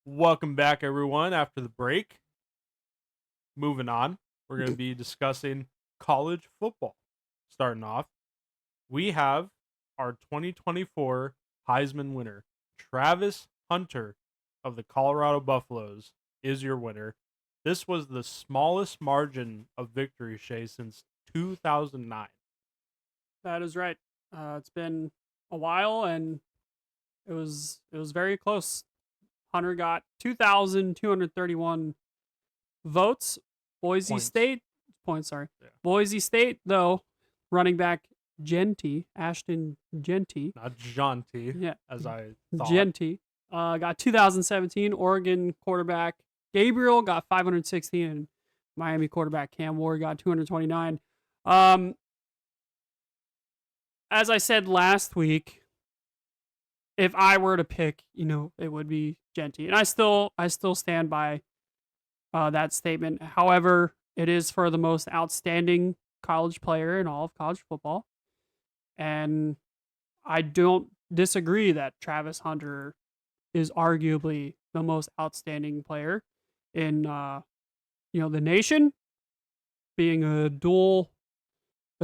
Welcome back, everyone, after the break. Moving on, we're going to be discussing college football. Starting off, we have our 2024 Heisman winner, Travis Hunter of the Colorado Buffaloes, is your winner. This was the smallest margin of victory, Shay, since 2009. That is right. It's been a while, and it was very close. Hunter got 2,231 votes. Boise Points. State points, sorry. Yeah. Boise State, though, running back Ashton Genty. Not Jaunty, Yeah. as I thought. Genty. Got 2017. Oregon quarterback Gabriel got 516, and Miami quarterback Cam Ward got 229. As I said last week, if I were to pick, it would be Genty, and I still stand by that statement. However, it is for the most outstanding college player in all of college football, and I don't disagree that Travis Hunter is arguably the most outstanding player in the nation, being a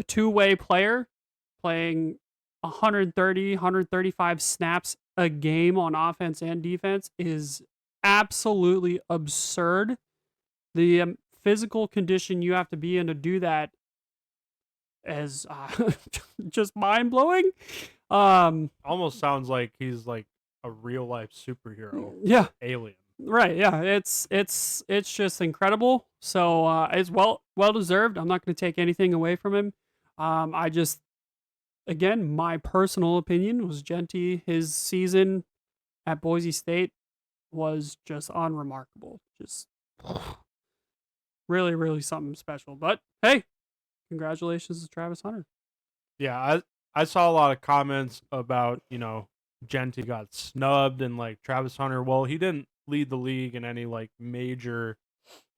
two-way player, playing 130, 135 snaps a game on offense and defense is absolutely absurd. The physical condition you have to be in to do that is just mind-blowing. Almost sounds like he's like a real life superhero. Yeah. Alien. Right, yeah. It's just incredible. So it's well deserved. I'm not going to take anything away from him. I just, again, my personal opinion was Genty. His season at Boise State was just unremarkable. Just really, really something special. But hey, congratulations to Travis Hunter. Yeah, I saw a lot of comments about, Genty got snubbed and like Travis Hunter. Well, he didn't lead the league in any like major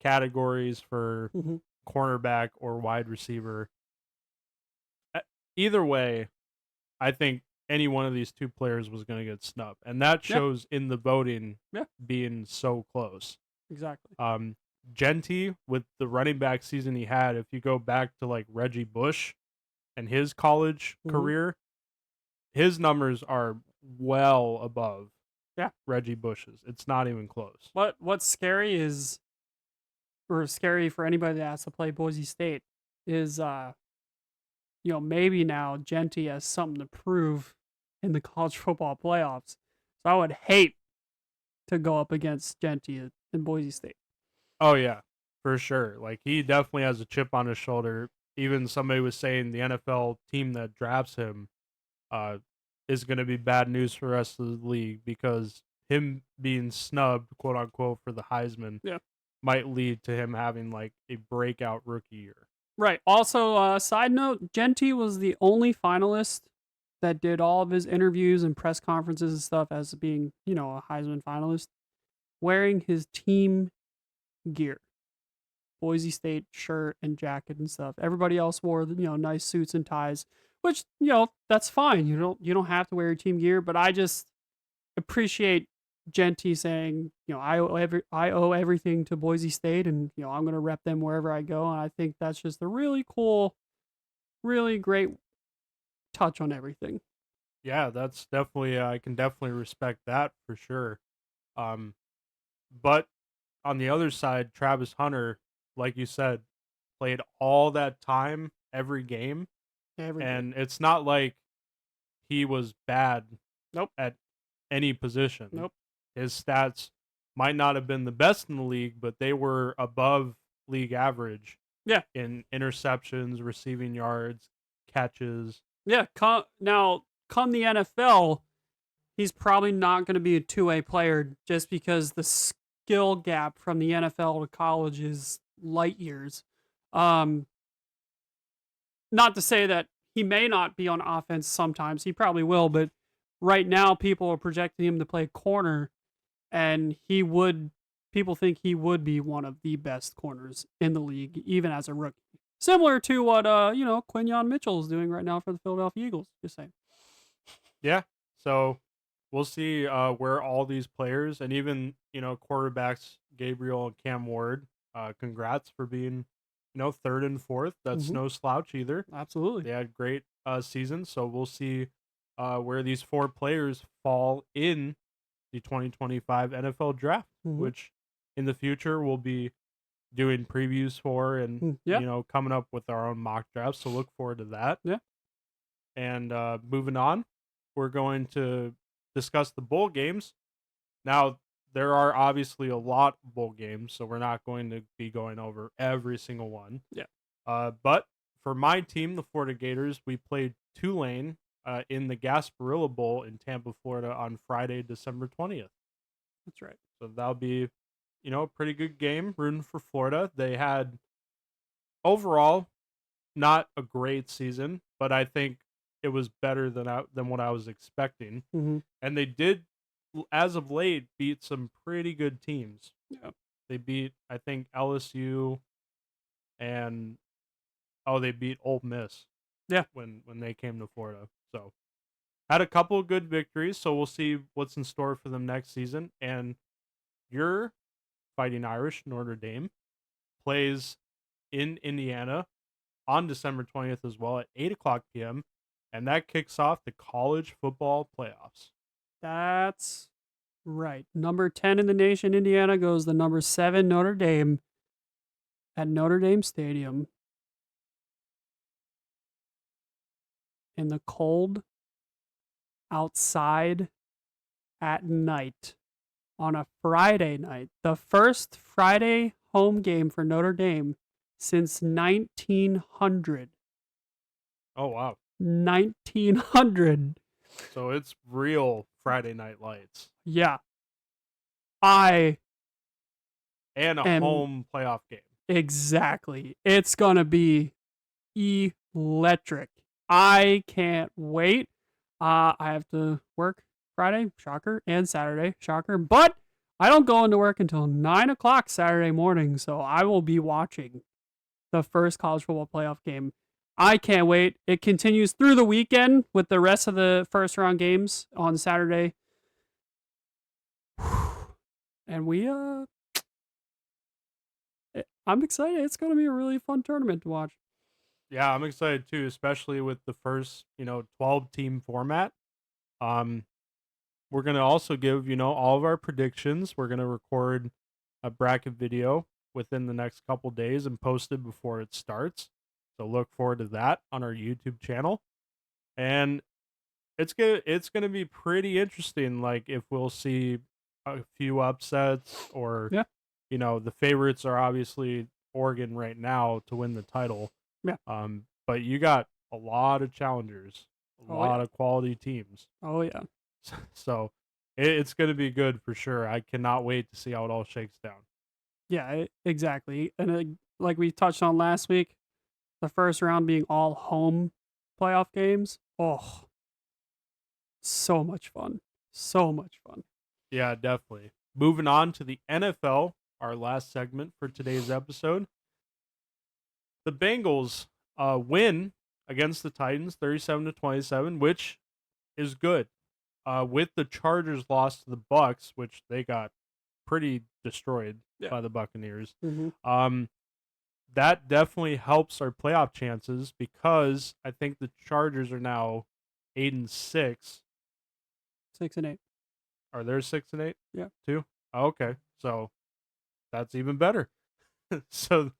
categories for cornerback or wide receiver. Either way, I think any one of these two players was going to get snubbed, and that shows in the voting being so close. Exactly. Genty, with the running back season he had, if you go back to like Reggie Bush and his college career, his numbers are well above Reggie Bush's. It's not even close. What's scary is, or scary for anybody that has to play Boise State, is maybe now Genty has something to prove in the college football playoffs. So I would hate to go up against Genty in Boise State. Oh yeah, for sure. Like he definitely has a chip on his shoulder. Even somebody was saying the NFL team that drafts him is going to be bad news for the rest of the league because him being snubbed, quote unquote, for the Heisman might lead to him having like a breakout rookie year. Right. Also, side note, Genty was the only finalist that did all of his interviews and press conferences and stuff as being, a Heisman finalist, wearing his team gear. Boise State shirt and jacket and stuff. Everybody else wore nice suits and ties, which that's fine. You don't have to wear your team gear, but I just appreciate Genty saying I owe everything to Boise State, and I'm gonna rep them wherever I go, and I think that's just a really cool, really great touch on everything. Yeah, that's definitely I can definitely respect that for sure. But on the other side, Travis Hunter, like you said, played all that time, every game. And it's not like he was bad at any position. Nope. His stats might not have been the best in the league, but they were above league average. Yeah. In interceptions, receiving yards, catches. Yeah. Come the NFL, he's probably not going to be a two-way player just because the skill gap from the NFL to college is light years. Not to say that he may not be on offense sometimes. He probably will, but right now people are projecting him to play corner, and people think he would be one of the best corners in the league, even as a rookie. Similar to what Quinyon Mitchell is doing right now for the Philadelphia Eagles. Just saying. Yeah. So we'll see where all these players and even quarterbacks Gabriel and Cam Ward. Congrats for being third and fourth. That's no slouch either. Absolutely. They had great seasons. So we'll see where these four players fall in the 2025 NFL draft, which in the future we'll be doing previews for and coming up with our own mock drafts. So look forward to that. Yeah. And moving on, we're going to discuss the bowl games. Now, there are obviously a lot of bowl games, so we're not going to be going over every single one. Yeah. But for my team, the Florida Gators, we played Tulane in the Gasparilla Bowl in Tampa, Florida on Friday, December 20th. That's right. So that'll be, a pretty good game. Rooting for Florida. They had overall not a great season, but I think it was better than what I was expecting. Mm-hmm. And they did, as of late, beat some pretty good teams. Yeah. They beat, I think, LSU, and they beat Ole Miss. Yeah. When they came to Florida, so had a couple of good victories. So we'll see what's in store for them next season. And your Fighting Irish, Notre Dame, plays in Indiana on December 20th as well at 8:00 p.m. And that kicks off the college football playoffs. That's right. Number 10 in the nation, Indiana, goes the number 7 Notre Dame at Notre Dame Stadium in the cold outside at night on a Friday night. The first Friday home game for Notre Dame since 1900. Oh, wow. 1900. So it's real Friday Night Lights. Yeah. I And a home playoff game. Exactly. It's going to be electric. I can't wait. I have to work Friday, shocker, and Saturday, shocker. But I don't go into work until 9 o'clock Saturday morning, so I will be watching the first college football playoff game. I can't wait. It continues through the weekend with the rest of the first round games on Saturday. And I'm excited. It's going to be a really fun tournament to watch. Yeah, I'm excited too, especially with the first, 12-team format. We're going to also give, all of our predictions. We're going to record a bracket video within the next couple days and post it before it starts. So look forward to that on our YouTube channel. And it's gonna be pretty interesting, like if we'll see a few upsets or Yeah. The favorites are obviously Oregon right now to win the title. Yeah. But you got a lot of challengers, a lot of quality teams. Oh yeah. So it's going to be good for sure. I cannot wait to see how it all shakes down. Yeah, exactly. And like we touched on last week, the first round being all home playoff games. Oh, so much fun. So much fun. Yeah, definitely. Moving on to the NFL, our last segment for today's episode. The Bengals win against the Titans 37-27, which is good. With the Chargers loss to the Bucks, which they got pretty destroyed by the Buccaneers. Mm-hmm. That definitely helps our playoff chances because I think the Chargers are now 8-6. 6-8. Are they 6-8? Yeah. Too? Oh, okay. So that's even better. So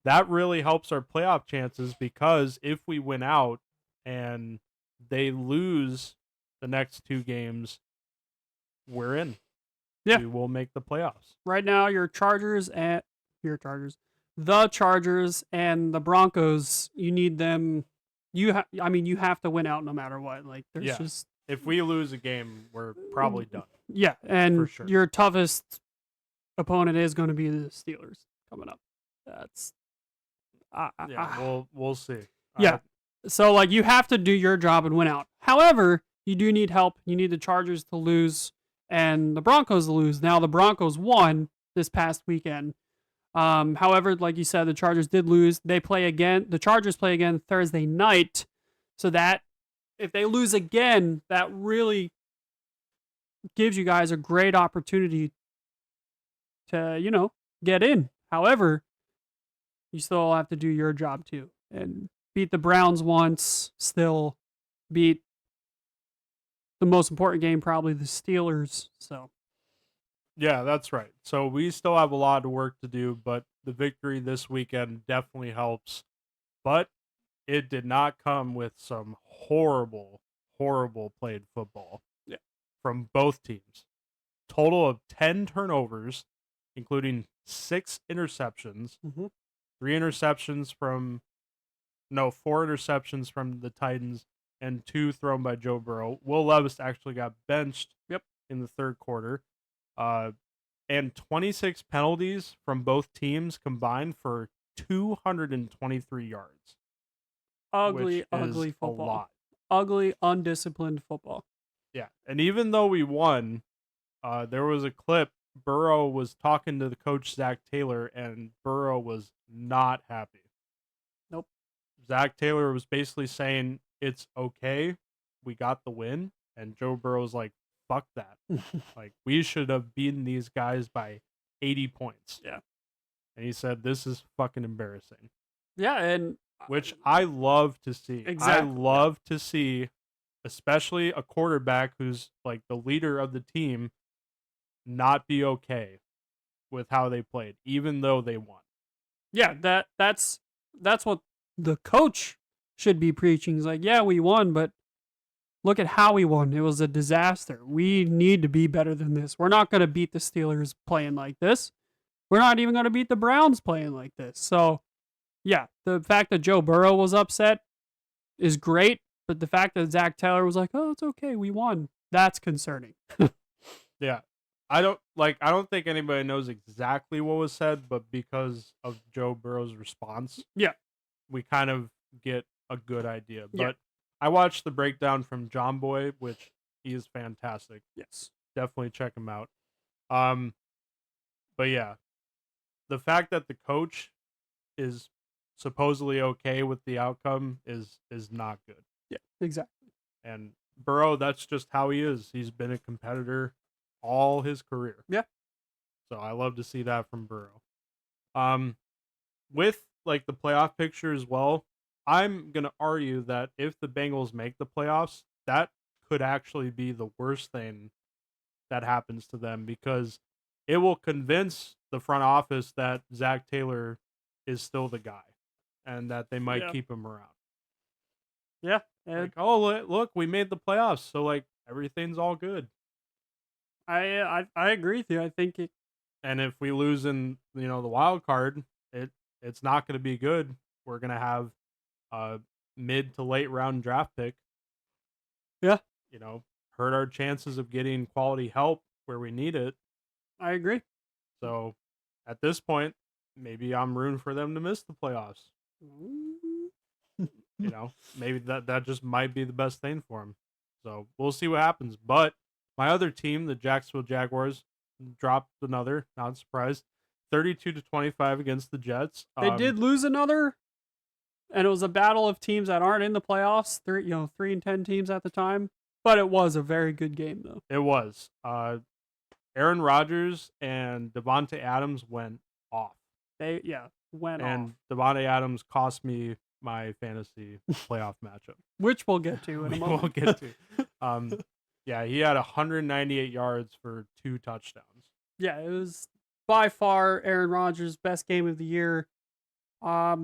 that really helps our playoff chances because if we win out and they lose the next 2 games, we're in. Yeah. We will make the playoffs. Right now, the Chargers and the Broncos, you need them. You have to win out no matter what. Like there's just if we lose a game, we're probably done. Yeah, and for sure. Your toughest opponent is going to be the Steelers coming up. That's we'll see. Yeah. So like you have to do your job and win out. However, you do need help. You need the Chargers to lose and the Broncos to lose. Now the Broncos won this past weekend. However, like you said, the Chargers did lose. The Chargers play again Thursday night. So that if they lose again, that really gives you guys a great opportunity to, get in. However, you still have to do your job too. And beat the Browns once, still beat the most important game, probably the Steelers. So, yeah, that's right. So we still have a lot of work to do, but the victory this weekend definitely helps. But it did not come with some horrible, horrible played football from both teams. Total of 10 turnovers, including 6 interceptions, 4 interceptions from the Titans and 2 thrown by Joe Burrow. Will Levis actually got benched in the third quarter. And 26 penalties from both teams combined for 223 yards. Ugly which football. is a lot. Ugly, undisciplined football. Yeah. And even though we won, there was a clip. Burrow was talking to the coach, Zach Taylor, and Burrow was not happy. Nope. Zach Taylor was basically saying, it's okay. We got the win. And Joe Burrow's like, fuck that. Like, we should have beaten these guys by 80 points. Yeah. And he said, this is fucking embarrassing. Yeah, and which I love to see. Exactly. I love to see, especially a quarterback who's like the leader of the team, not be okay with how they played, even though they won. Yeah, that's what the coach should be preaching. He's like, yeah, we won, but look at how we won. It was a disaster. We need to be better than this. We're not going to beat the Steelers playing like this. We're not even going to beat the Browns playing like this. So, yeah, the fact that Joe Burrow was upset is great, but the fact that Zach Taylor was like, oh, it's okay, we won, that's concerning. Yeah. I don't think anybody knows exactly what was said, but because of Joe Burrow's response, we kind of get a good idea. But I watched the breakdown from John Boy, which he is fantastic. Yes. Definitely check him out. But yeah, the fact that the coach is supposedly okay with the outcome is not good. Yeah, exactly. And Burrow, that's just how he is. He's been a competitor all his career. Yeah. So I love to see that from Burrow. With like the playoff picture as well, I'm gonna argue that if the Bengals make the playoffs, that could actually be the worst thing that happens to them, because it will convince the front office that Zach Taylor is still the guy and that they might keep him around. Yeah. Like, oh, look, we made the playoffs, so like everything's all good. I agree with you. I think it. And if we lose in the wild card, it's not going to be good. We're going to have a mid to late round draft pick. Yeah. Hurt our chances of getting quality help where we need it. I agree. So at this point, maybe I'm rooting for them to miss the playoffs. Maybe that just might be the best thing for them. So we'll see what happens. But my other team, the Jacksonville Jaguars, dropped another, not surprised, 32-25 against the Jets. They did lose another, and it was a battle of teams that aren't in the playoffs. 3-10 teams at the time, but it was a very good game though. It was. Aaron Rodgers and Devontae Adams went off. Went off. And Devontae Adams cost me my fantasy playoff matchup, which we'll get to in a moment. We'll get to. Yeah, he had 198 yards for 2 touchdowns. Yeah, it was by far Aaron Rodgers' best game of the year.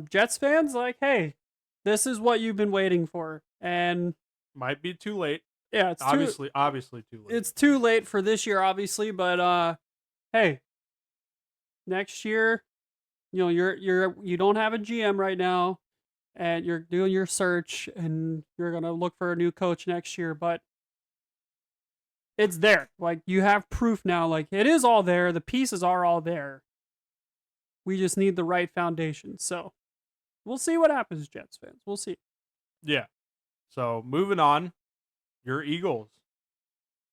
Jets fans, like, hey, this is what you've been waiting for, and might be too late. Yeah, it's obviously too late. It's too late for this year, obviously, but hey, next year, you don't have a GM right now, and you're doing your search, and you're gonna look for a new coach next year, but it's there. Like, you have proof now. Like, it is all there. The pieces are all there. We just need the right foundation. So we'll see what happens, Jets fans. We'll see. Yeah. So moving on, your Eagles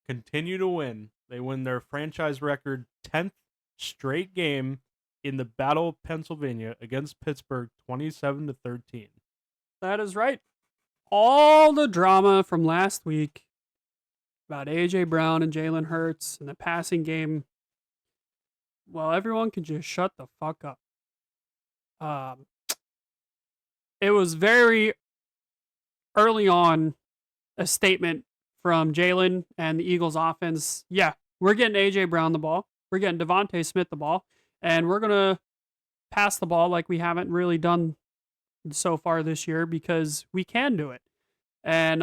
continue to win. They win their franchise record 10th straight game in the Battle of Pennsylvania against Pittsburgh, 27-13. That is right. All the drama from last week about A.J. Brown and Jalen Hurts and the passing game, well, everyone can just shut the fuck up. It was very early on a statement from Jalen and the Eagles offense. Yeah, we're getting A.J. Brown the ball. We're getting Devontae Smith the ball. And we're going to pass the ball like we haven't really done so far this year, because we can do it. And,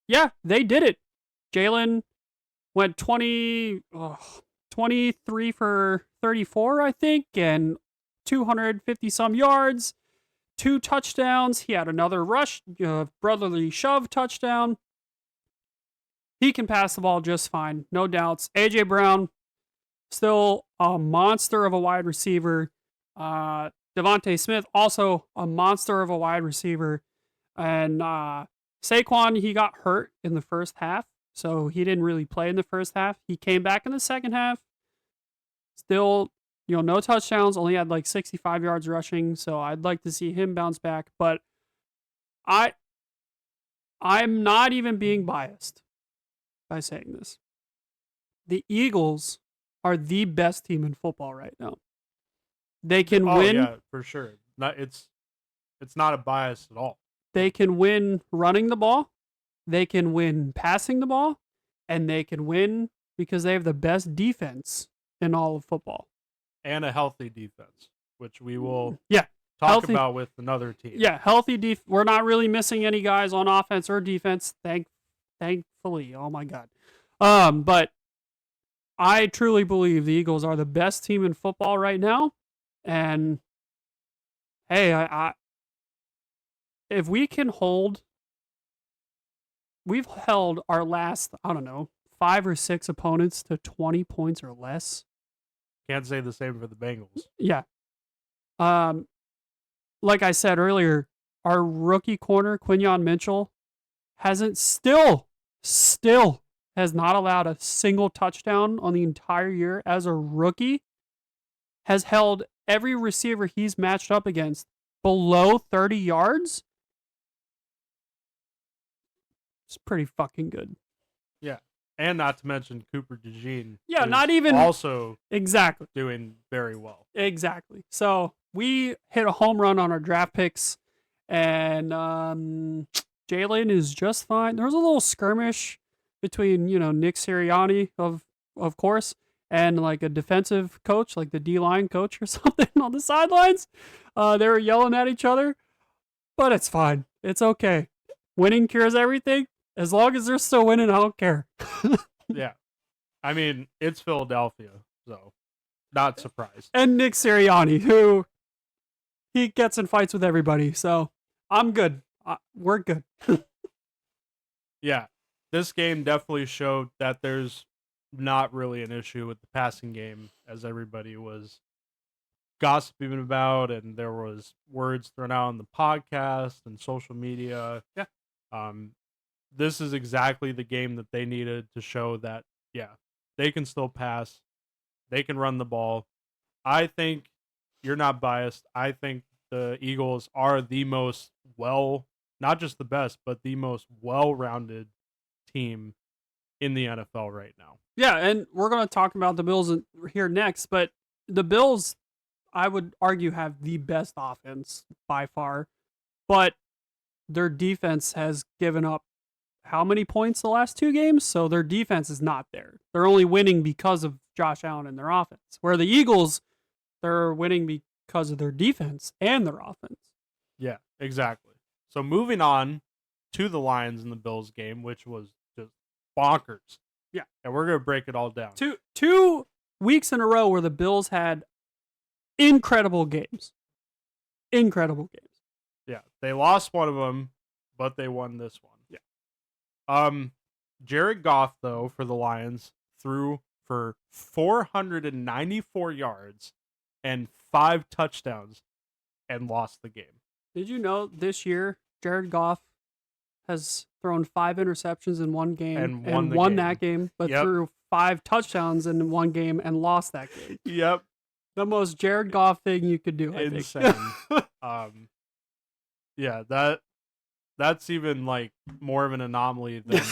yeah, they did it. Jalen went 23 for 34, I think, and 250 some yards, 2 touchdowns. He had another rush, brotherly shove touchdown. He can pass the ball just fine, no doubts. A.J. Brown, still a monster of a wide receiver. Devontae Smith, also a monster of a wide receiver. And Saquon, he got hurt in the first half, so he didn't really play in the first half. He came back in the second half. Still, no touchdowns, only had like 65 yards rushing, so I'd like to see him bounce back. But I'm not even being biased by saying this. The Eagles are the best team in football right now. They can win. Yeah, for sure. It's not a bias at all. They can win running the ball. They can win passing the ball. And they can win because they have the best defense in all of football. And a healthy defense, which we will healthy, about with another team. Yeah, healthy we're not really missing any guys on offense or defense, thankfully. Oh my God. But I truly believe the Eagles are the best team in football right now. And hey, if we can we've held our last, 5 or 6 opponents to 20 points or less. Can't say the same for the Bengals. Yeah. Like I said earlier, our rookie corner, Quinyon Mitchell, still has not allowed a single touchdown on the entire year as a rookie, has held every receiver he's matched up against below 30 yards. It's pretty fucking good. Yeah. And not to mention Cooper DeJean. Yeah, not even also exactly doing very well. Exactly. So we hit a home run on our draft picks, and Jalen is just fine. There was a little skirmish between Nick Sirianni of course, and like a defensive coach, like the D-line coach or something on the sidelines. They were yelling at each other, but it's fine. It's okay. Winning cures everything. As long as they're still winning, I don't care. Yeah. I mean, it's Philadelphia, so not surprised. And Nick Sirianni, who he gets in fights with everybody, so I'm good. We're good. Yeah. This game definitely showed that there's not really an issue with the passing game, as everybody was gossiping about, and there was words thrown out on the podcast and social media. Yeah. This is exactly the game that they needed to show that, they can still pass. They can run the ball. I think you're not biased. I think the Eagles are the most not just the best, but the most well-rounded team in the NFL right now. Yeah, and we're going to talk about the Bills here next, but the Bills, I would argue, have the best offense by far, but their defense has given up how many points the last 2 games? So their defense is not there. They're only winning because of Josh Allen and their offense. Where the Eagles, they're winning because of their defense and their offense. Yeah, exactly. So moving on to the Lions and the Bills game, which was just bonkers. Yeah. And we're going to break it all down. Two weeks in a row where the Bills had incredible games. Incredible games. Yeah. They lost one of them, but they won this one. Jared Goff, though, for the Lions, threw for 494 yards and 5 touchdowns and lost the game. Did you know this year Jared Goff has thrown 5 interceptions in one game and won that game, but threw 5 touchdowns in one game and lost that game? Yep. The most Jared Goff thing you could do, I think. Insane. Yeah, that's even like more of an anomaly than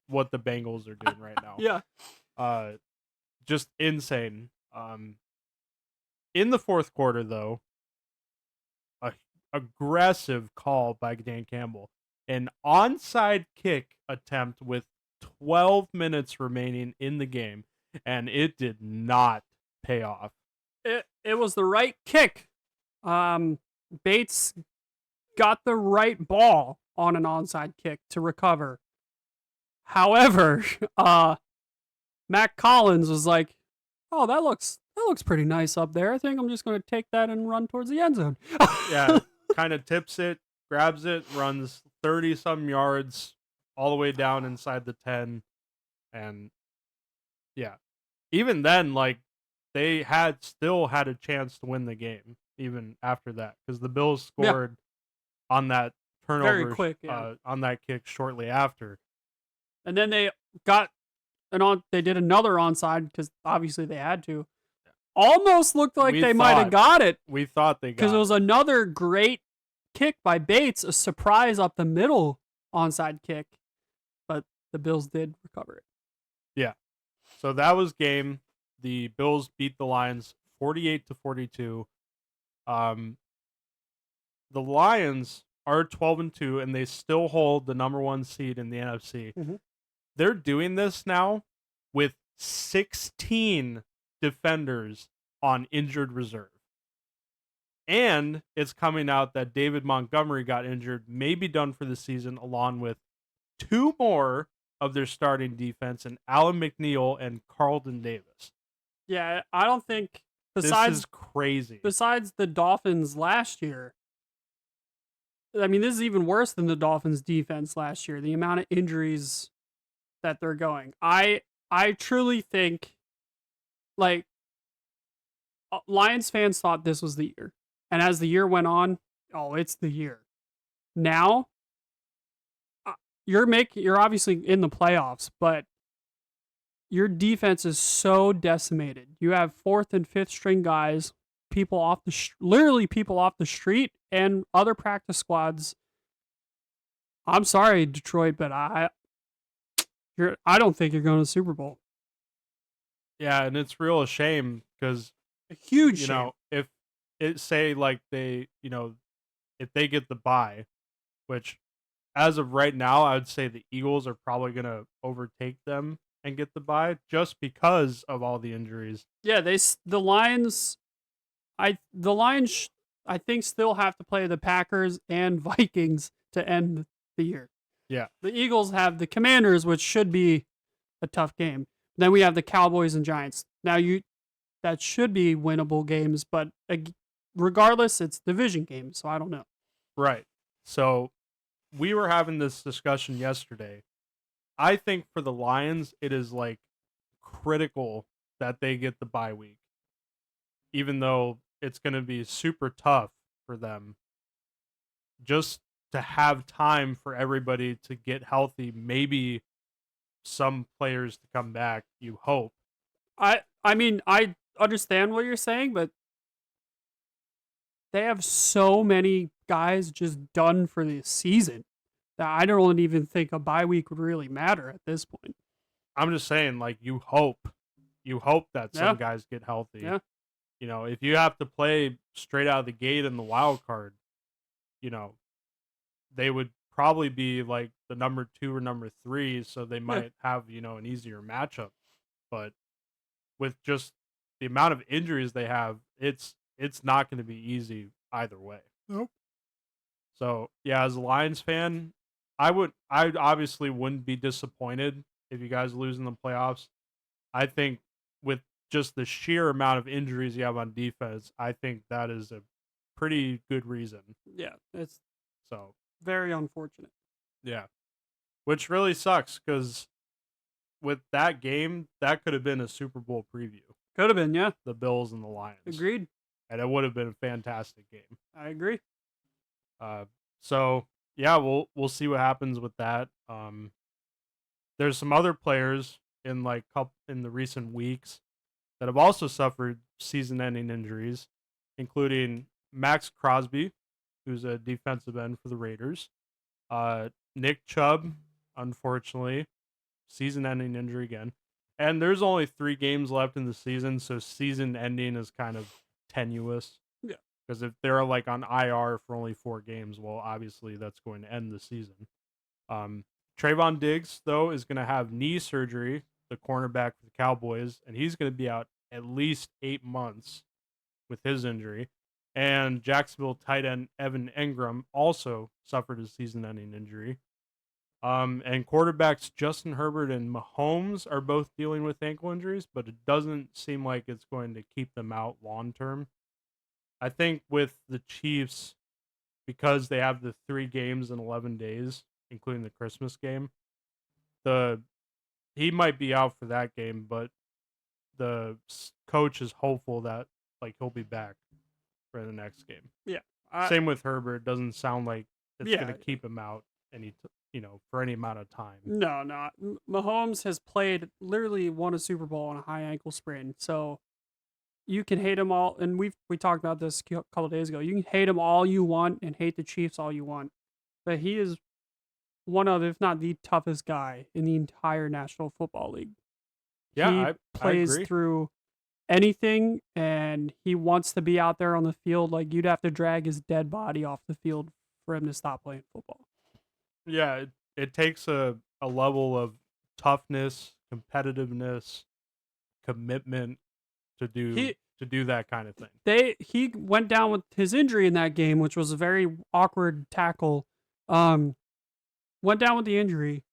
what the Bengals are doing right now. Yeah. Just insane. In the fourth quarter, though, a aggressive call by Dan Campbell, an onside kick attempt with 12 minutes remaining in the game, and it did not pay off. It was the right kick. Bates got the right ball on an onside kick to recover. However, Matt Collins was like, Oh, that looks pretty nice up there. I think I'm just going to take that and run towards the end zone. Yeah, kind of tips it, grabs it, runs 30 some yards all the way down inside the 10. And yeah, even then, like, they had still had a chance to win the game even after that because the Bills Yeah, scored on that very turnover, quick. Yeah, on that kick shortly after. and then they got an on. They did another onside because obviously they had to. Almost looked like We they might have thought got it we thought they because it got was it. another great kick by Bates, a surprise up the middle onside kick, but the Bills did recover it. Yeah. So that was game. The Bills beat the Lions 48-42. Um, the Lions are 12-2, and they still hold the number one seed in the NFC. Mm-hmm. They're doing this now with 16 defenders on injured reserve. And it's coming out that David Montgomery got injured, may be done for the season, along with two more of their starting defense, and Alan McNeil and Carlton Davis. Yeah, I don't think This besides is crazy. besides the Dolphins last year. I mean, this is even worse than the Dolphins defense last year. The amount of injuries that they're going. I truly think like Lions fans thought this was the year. And as the year went on, oh, it's the year. Now, you're obviously in the playoffs, but your defense is so decimated. You have fourth and fifth string guys, people off the literally people off the street and other practice squads. I'm sorry, Detroit, but I don't think you're going to the Super Bowl. Yeah, and it's real a shame because, A huge you shame. know, if it say like if they get the bye, which as of right now, I would say the Eagles are probably going to overtake them and get the bye just because of all the injuries. Yeah, the Lions. The Lions. I think still have to play the Packers and Vikings to end the year. Yeah. The Eagles have the Commanders, which should be a tough game. Then we have the Cowboys and Giants. Now that should be winnable games, but regardless, it's division games, so I don't know. Right. So we were having this discussion yesterday. I think for the Lions, it is like critical that they get the bye week, even though it's going to be super tough for them. Just to have time for everybody to get healthy, maybe some players to come back, you hope. I mean, I understand what you're saying, but they have so many guys just done for the season that I don't even think a bye week would really matter at this point. I'm just saying, like, you hope that Yeah, some guys get healthy. yeah, You know, if you have to play straight out of the gate in the wild card, you know, they would probably be like the number 2 or number 3, so they yeah. might have, an easier matchup. But with just the amount of injuries they have, it's not going to be easy either way. Nope. So, yeah, as a Lions fan, I obviously wouldn't be disappointed if you guys lose in the playoffs. I think with just the sheer amount of injuries you have on defense, I think that is a pretty good reason. Yeah, it's So, very unfortunate. yeah. Which really sucks because with that game, that could have been a Super Bowl preview. Could have been, yeah. The Bills and the Lions. Agreed. And it would have been a fantastic game. I agree. Uh, so yeah, we'll see what happens with that. There's some other players in in the recent weeks that have also suffered season-ending injuries, including Max Crosby, who's a defensive end for the Raiders. Nick Chubb, unfortunately, season-ending injury again. And there's only 3 games left in the season, so season ending is kind of tenuous. Yeah. Because if they're like on IR for only 4 games, well, obviously that's going to end the season. Trayvon Diggs, though, is going to have knee surgery, the cornerback for the Cowboys, and he's going to be out at least 8 months with his injury. And Jacksonville tight end Evan Engram also suffered a season-ending injury. And quarterbacks Justin Herbert and Mahomes are both dealing with ankle injuries, but it doesn't seem like it's going to keep them out long term. I think with the Chiefs, because they have the 3 games in 11 days, including the Christmas game, the he might be out for that game, but the coach is hopeful that like he'll be back for the next game. Yeah. Same with Herbert. Doesn't sound like it's Yeah. going to keep him out for any amount of time. No. Mahomes has played, literally won a Super Bowl on a high ankle sprain. So you can hate him all, and we talked about this a couple of days ago. You can hate him all you want and hate the Chiefs all you want, but he is one of, if not the toughest guy in the entire National Football League. Yeah, He I plays agree. through anything, and he wants to be out there on the field. Like, you'd have to drag his dead body off the field for him to stop playing football. Yeah, it takes a level of toughness, competitiveness, commitment to do that kind of thing. He went down with his injury in that game, which was a very awkward tackle. Went down with the injury,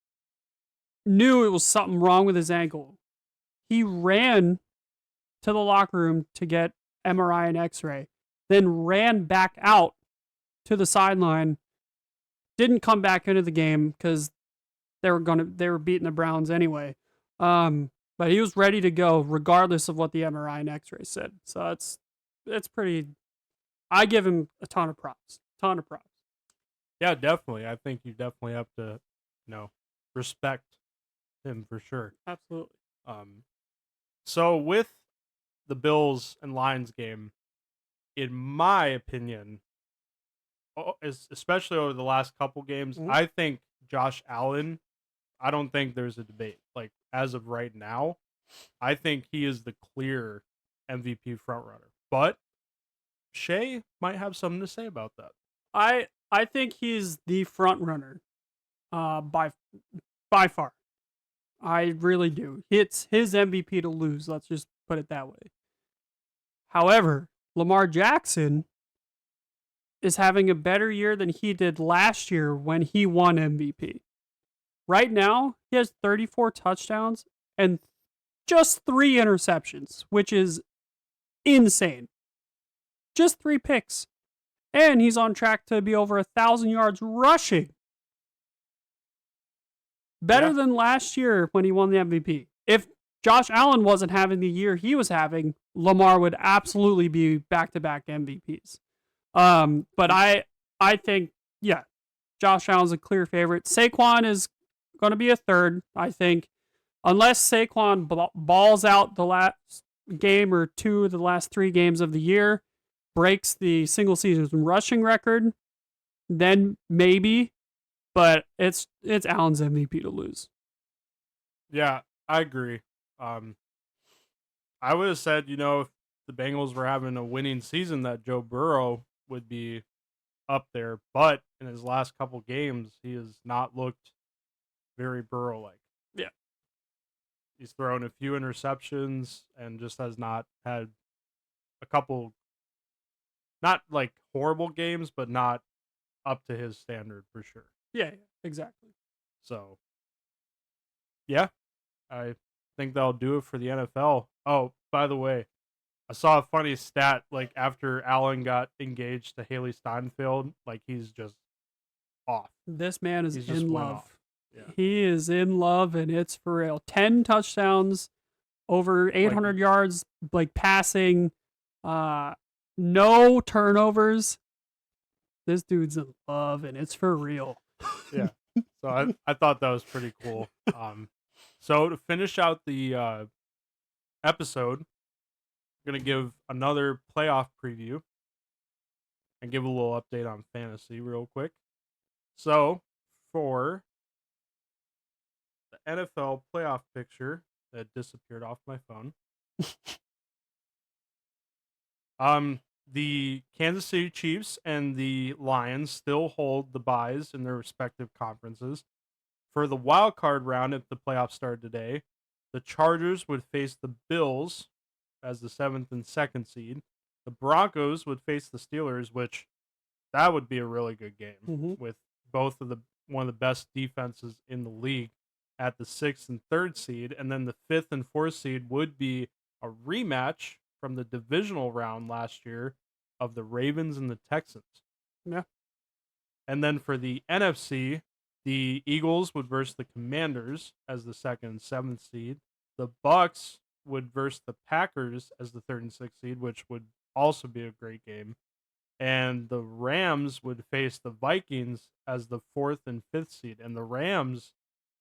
knew it was something wrong with his ankle. He ran to the locker room to get MRI and X-ray, then ran back out to the sideline. Didn't come back into the game because they were beating the Browns anyway. But he was ready to go regardless of what the MRI and X-ray said. So it's pretty. I give him a ton of props. Yeah, definitely. I think you definitely have to, respect him for sure. Absolutely. So with the Bills and Lions game, in my opinion, especially over the last couple games, Mhm. I think Josh Allen. I don't think there's a debate. Like as of right now, I think he is the clear MVP frontrunner. But Shea might have something to say about that. I think he's the front runner, by far. I really do. It's his MVP to lose. Let's just put it that way. However, Lamar Jackson is having a better year than he did last year when he won MVP. Right now, he has 34 touchdowns and just 3 interceptions, which is insane. Just 3 picks. And he's on track to be over 1,000 yards rushing. Better than last year when he won the MVP. If Josh Allen wasn't having the year he was having, Lamar would absolutely be back-to-back MVPs. But I think, yeah, Josh Allen's a clear favorite. Saquon is going to be a third, I think. Unless Saquon balls out the last game or 2 of the last 3 games of the year, breaks the single season rushing record, then maybe. But it's Allen's MVP to lose. Yeah, I agree. I would have said, if the Bengals were having a winning season, that Joe Burrow would be up there. But in his last couple games, he has not looked very Burrow-like. Yeah. He's thrown a few interceptions and just has not had a couple, not like horrible games, but not up to his standard for sure. Yeah, exactly. So, yeah, I think that'll do it for the NFL. Oh, by the way, I saw a funny stat. Like after Allen got engaged to Haley Steinfeld, like he's just off. This man is He's just in went love. off. Yeah. He is in love, and it's for real. 10 touchdowns, over 800 yards, like passing, no turnovers. This dude's in love, and it's for real. Yeah. So I thought that was pretty cool. So to finish out the episode, I'm gonna give another playoff preview and give a little update on fantasy real quick. So for the NFL playoff picture that disappeared off my phone, the Kansas City Chiefs and the Lions still hold the byes in their respective conferences. For the wild card round, if the playoffs started today, the Chargers would face the Bills as the 7th and 2nd seed. The Broncos would face the Steelers, which that would be a really good game with both of the one of the best defenses in the league at the 6th and 3rd seed. And then the 5th and 4th seed would be a rematch from the divisional round last year of the Ravens and the Texans. Yeah. And then for the NFC, the Eagles would versus the Commanders as the 2nd and 7th seed. The Bucks would versus the Packers as the 3rd and 6th seed, which would also be a great game. And the Rams would face the Vikings as the 4th and 5th seed. And the Rams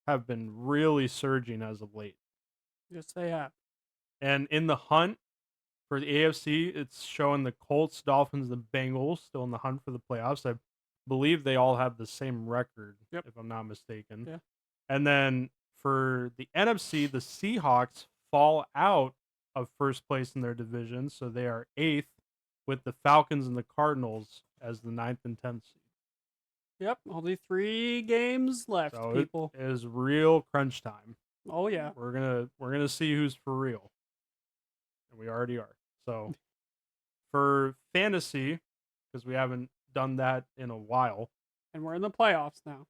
have been really surging as of late. Yes, they have. And in the hunt for the AFC, it's showing the Colts, Dolphins, and Bengals still in the hunt for the playoffs. I believe they all have the same record, if I'm not mistaken. Yeah. And then for the NFC, the Seahawks fall out of first place in their division, so they are 8th, with the Falcons and the Cardinals as the 9th and 10th seed. Yep, only 3 games left, So people. it is real crunch time. Oh yeah. We're gonna see who's for real. And we already are. So for fantasy, because we haven't done that in a while. And we're in the playoffs now.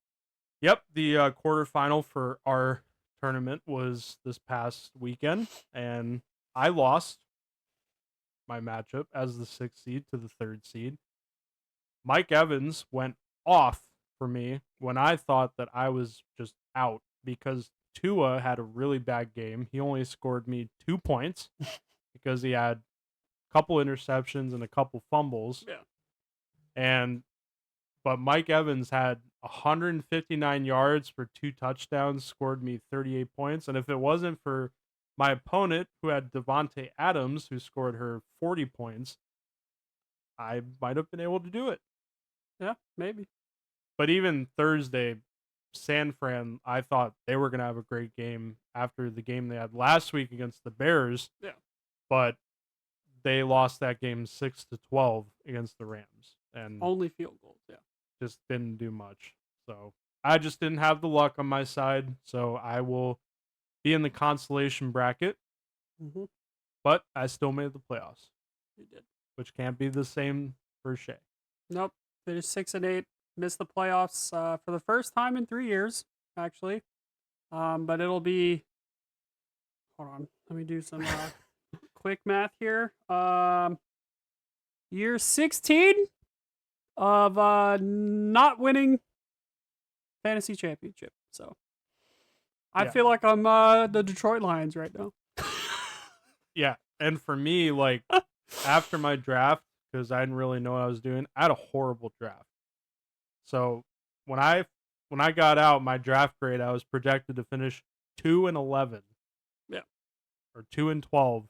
Yep, the quarterfinal for our tournament was this past weekend, and I lost my matchup as the 6th seed to the 3rd seed. Mike Evans went off for me when I thought that I was just out because Tua had a really bad game. He only scored me 2 points because he had a couple interceptions and a couple fumbles. Yeah. But Mike Evans had 159 yards for 2 touchdowns, scored me 38 points. And if it wasn't for my opponent, who had Devontae Adams, who scored her 40 points, I might have been able to do it. Yeah, maybe. But even Thursday, San Fran, I thought they were going to have a great game after the game they had last week against the Bears. Yeah. But they lost that game 6-12 against the Rams. And only field goals, yeah. Just didn't do much. So I just didn't have the luck on my side. So I will be in the consolation bracket. Mm-hmm. But I still made the playoffs. You did. Which can't be the same for Shay. Nope. Finished 6-8. Missed the playoffs for the first time in 3 years, actually. But it'll be. Hold on. Let me do some quick math here. Year 16 of not winning fantasy championship. So I feel like I'm the Detroit Lions right now. Yeah. And for me, like, after my draft, because I didn't really know what I was doing, I had a horrible draft. So when I got out my draft grade, I was projected to finish 2-11. Yeah. Or 2-12,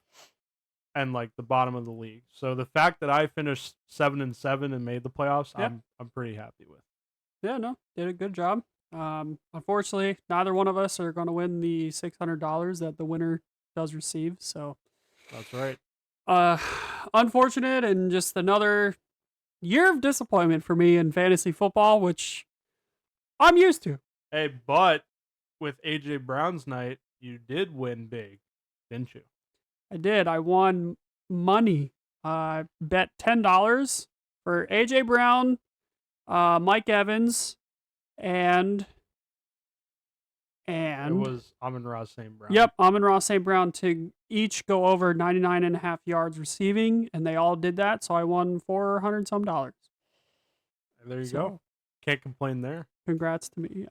and like the bottom of the league. So the fact that I finished 7-7 and made the playoffs, Yeah. I'm pretty happy with. Yeah, no, did a good job. Unfortunately, neither one of us are going to win the $600 that the winner does receive. So that's right. Unfortunate, and just another year of disappointment for me in fantasy football, which I'm used to. Hey, but with AJ Brown's night, you did win big, didn't you? I did. I won money. I bet $10 for AJ Brown, Mike Evans, and it was Amon-Ra St. Brown. Yep, Amon-Ra St. Brown to each go over 99.5 yards receiving, and they all did that, so I won $400 some. There you go. Can't complain there. Congrats to me.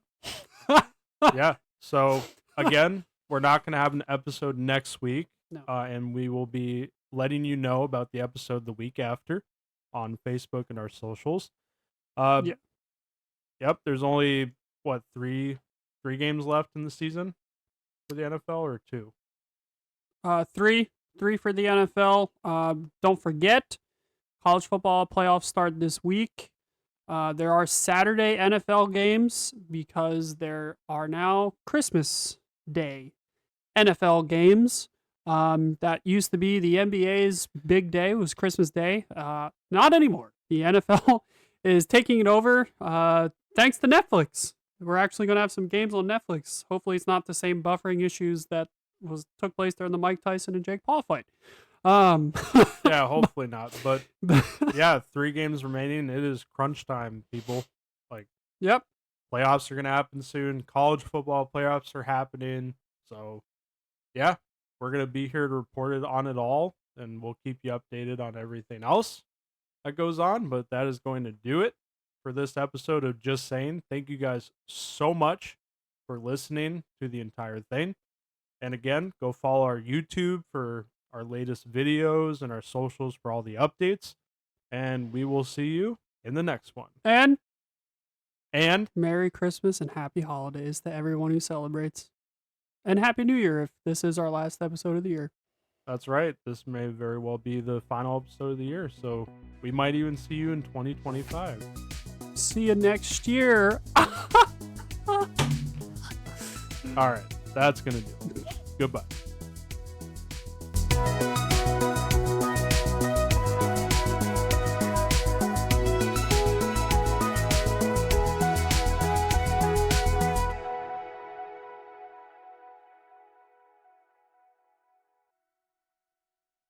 Yeah. So again, we're not going to have an episode next week. No. And we will be letting you know about the episode the week after on Facebook and our socials. Yeah. Yep. There's only three games left in the season for the NFL, or 2? Three for the NFL. Don't forget, college football playoffs start this week. There are Saturday NFL games because there are now Christmas Day NFL games. That used to be the NBA's big day, was Christmas Day. Not anymore. The NFL is taking it over thanks to Netflix. We're actually going to have some games on Netflix. Hopefully it's not the same buffering issues that took place during the Mike Tyson and Jake Paul fight. Yeah, hopefully not. But yeah, 3 games remaining. It is crunch time, people. Like, yep. Playoffs are going to happen soon. College football playoffs are happening. So, yeah, we're going to be here to report it on it all, and we'll keep you updated on everything else that goes on. But that is going to do it for this episode of Just Saying. Thank you guys so much for listening to the entire thing. And again, go follow our YouTube for our latest videos and our socials for all the updates. And we will see you in the next one. And And Merry Christmas and Happy Holidays to everyone who celebrates. And Happy New Year if this is our last episode of the year. that's right. This may very well be the final episode of the year. So we might even see you in 2025. See you next year. All right. That's going to do it. Goodbye.